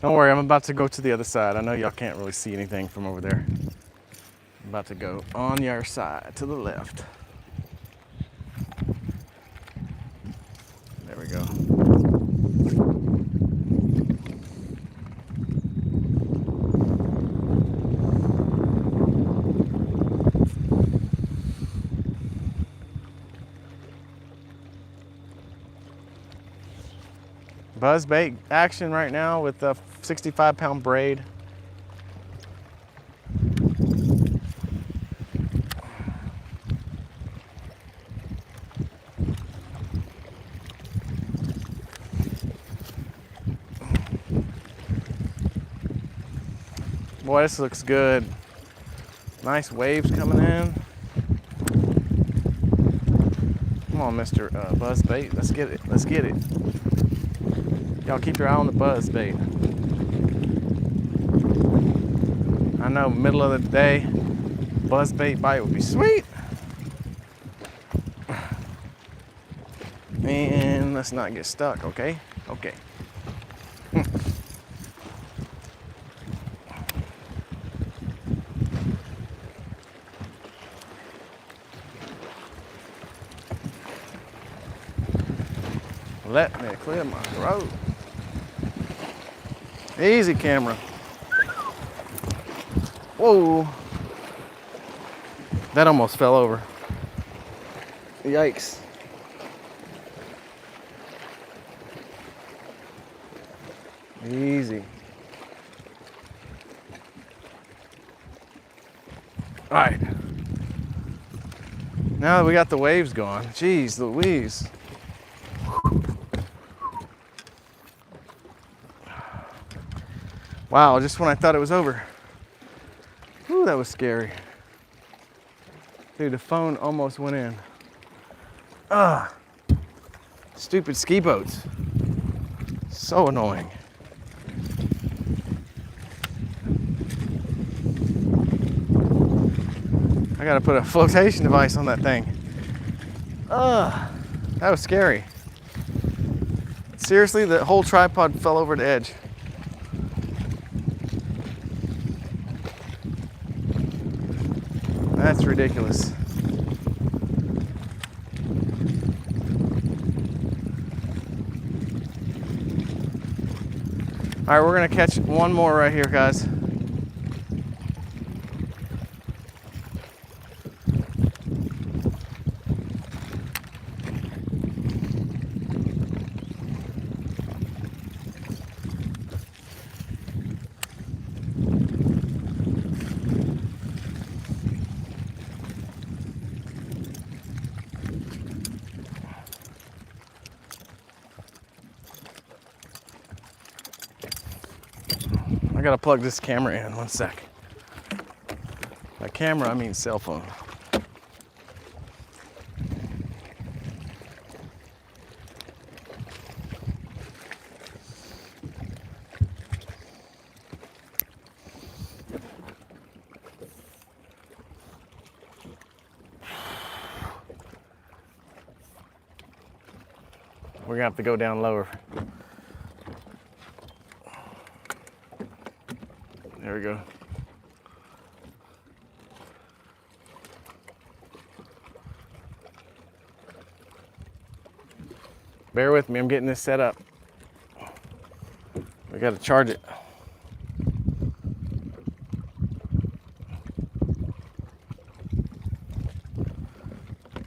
Don't worry, I'm about to go to the other side. I know y'all can't really see anything from over there. I'm about to go on your side to the left. There we go. Buzzbait action right now with a 65-pound braid. Boy, this looks good. Nice waves coming in. Come on, Mr. Buzzbait. Let's get it. Let's get it. Y'all keep your eye on the buzzbait. I know, middle of the day, buzzbait bite would be sweet. And let's not get stuck, okay? Okay. Let me clear my throat. Easy, camera. Whoa. That almost fell over. Yikes. Easy. All right. Now that we got the waves going, geez Louise. Wow, just when I thought it was over. Whew. that was scary. Dude, the phone almost went in. Ugh. Stupid ski boats. So annoying. I gotta put a flotation device on that thing. Ugh. That was scary. Seriously, the whole tripod fell over the edge. That's ridiculous. All right, we're gonna catch one more right here, guys. I gotta plug this camera in, 1 sec. By camera, I mean cell phone. We're gonna have to go down lower. There we go. Bear with me, I'm getting this set up. We gotta charge it.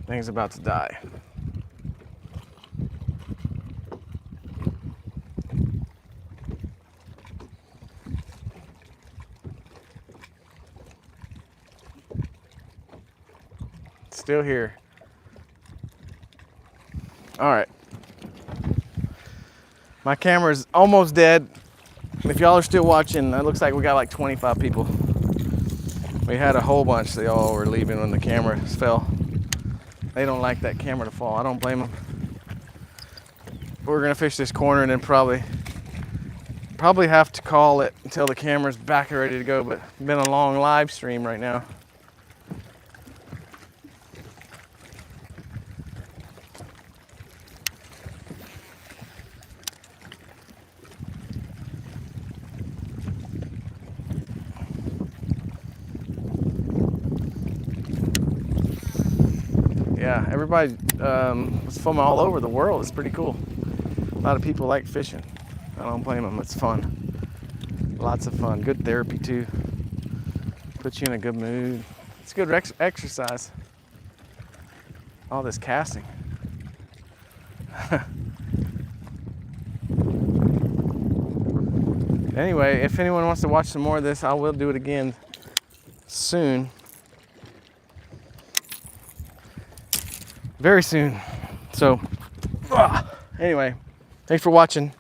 Thing's about to die. Still here. All right. My camera's almost dead. If y'all are still watching, it looks like we got like 25 people. We had a whole bunch. They all were leaving when the camera fell. They don't like that camera to fall. I don't blame them. We're gonna fish this corner and then probably have to call it until the camera's back and ready to go. But it's been a long live stream right now. Yeah, everybody was filming all over the world. It's pretty cool. A lot of people like fishing. I don't blame them. It's fun. Lots of fun. Good therapy too. Puts you in a good mood. It's good exercise. All this casting. Anyway, if anyone wants to watch some more of this, I will do it again soon. Very soon. So, anyway, thanks for watching.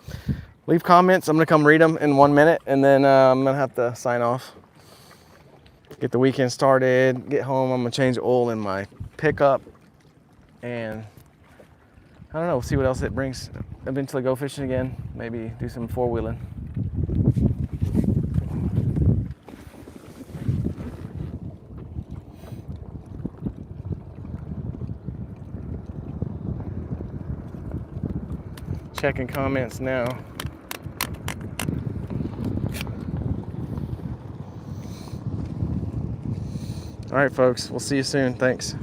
Leave comments. I'm gonna come read them in 1 minute, and then I'm gonna have to sign off. Get the weekend started. Get home. I'm gonna change oil in my pickup, and I don't know. We'll see what else it brings. Eventually, go fishing again. Maybe do some four-wheeling. Checking comments now. All right, folks, we'll see you soon. Thanks.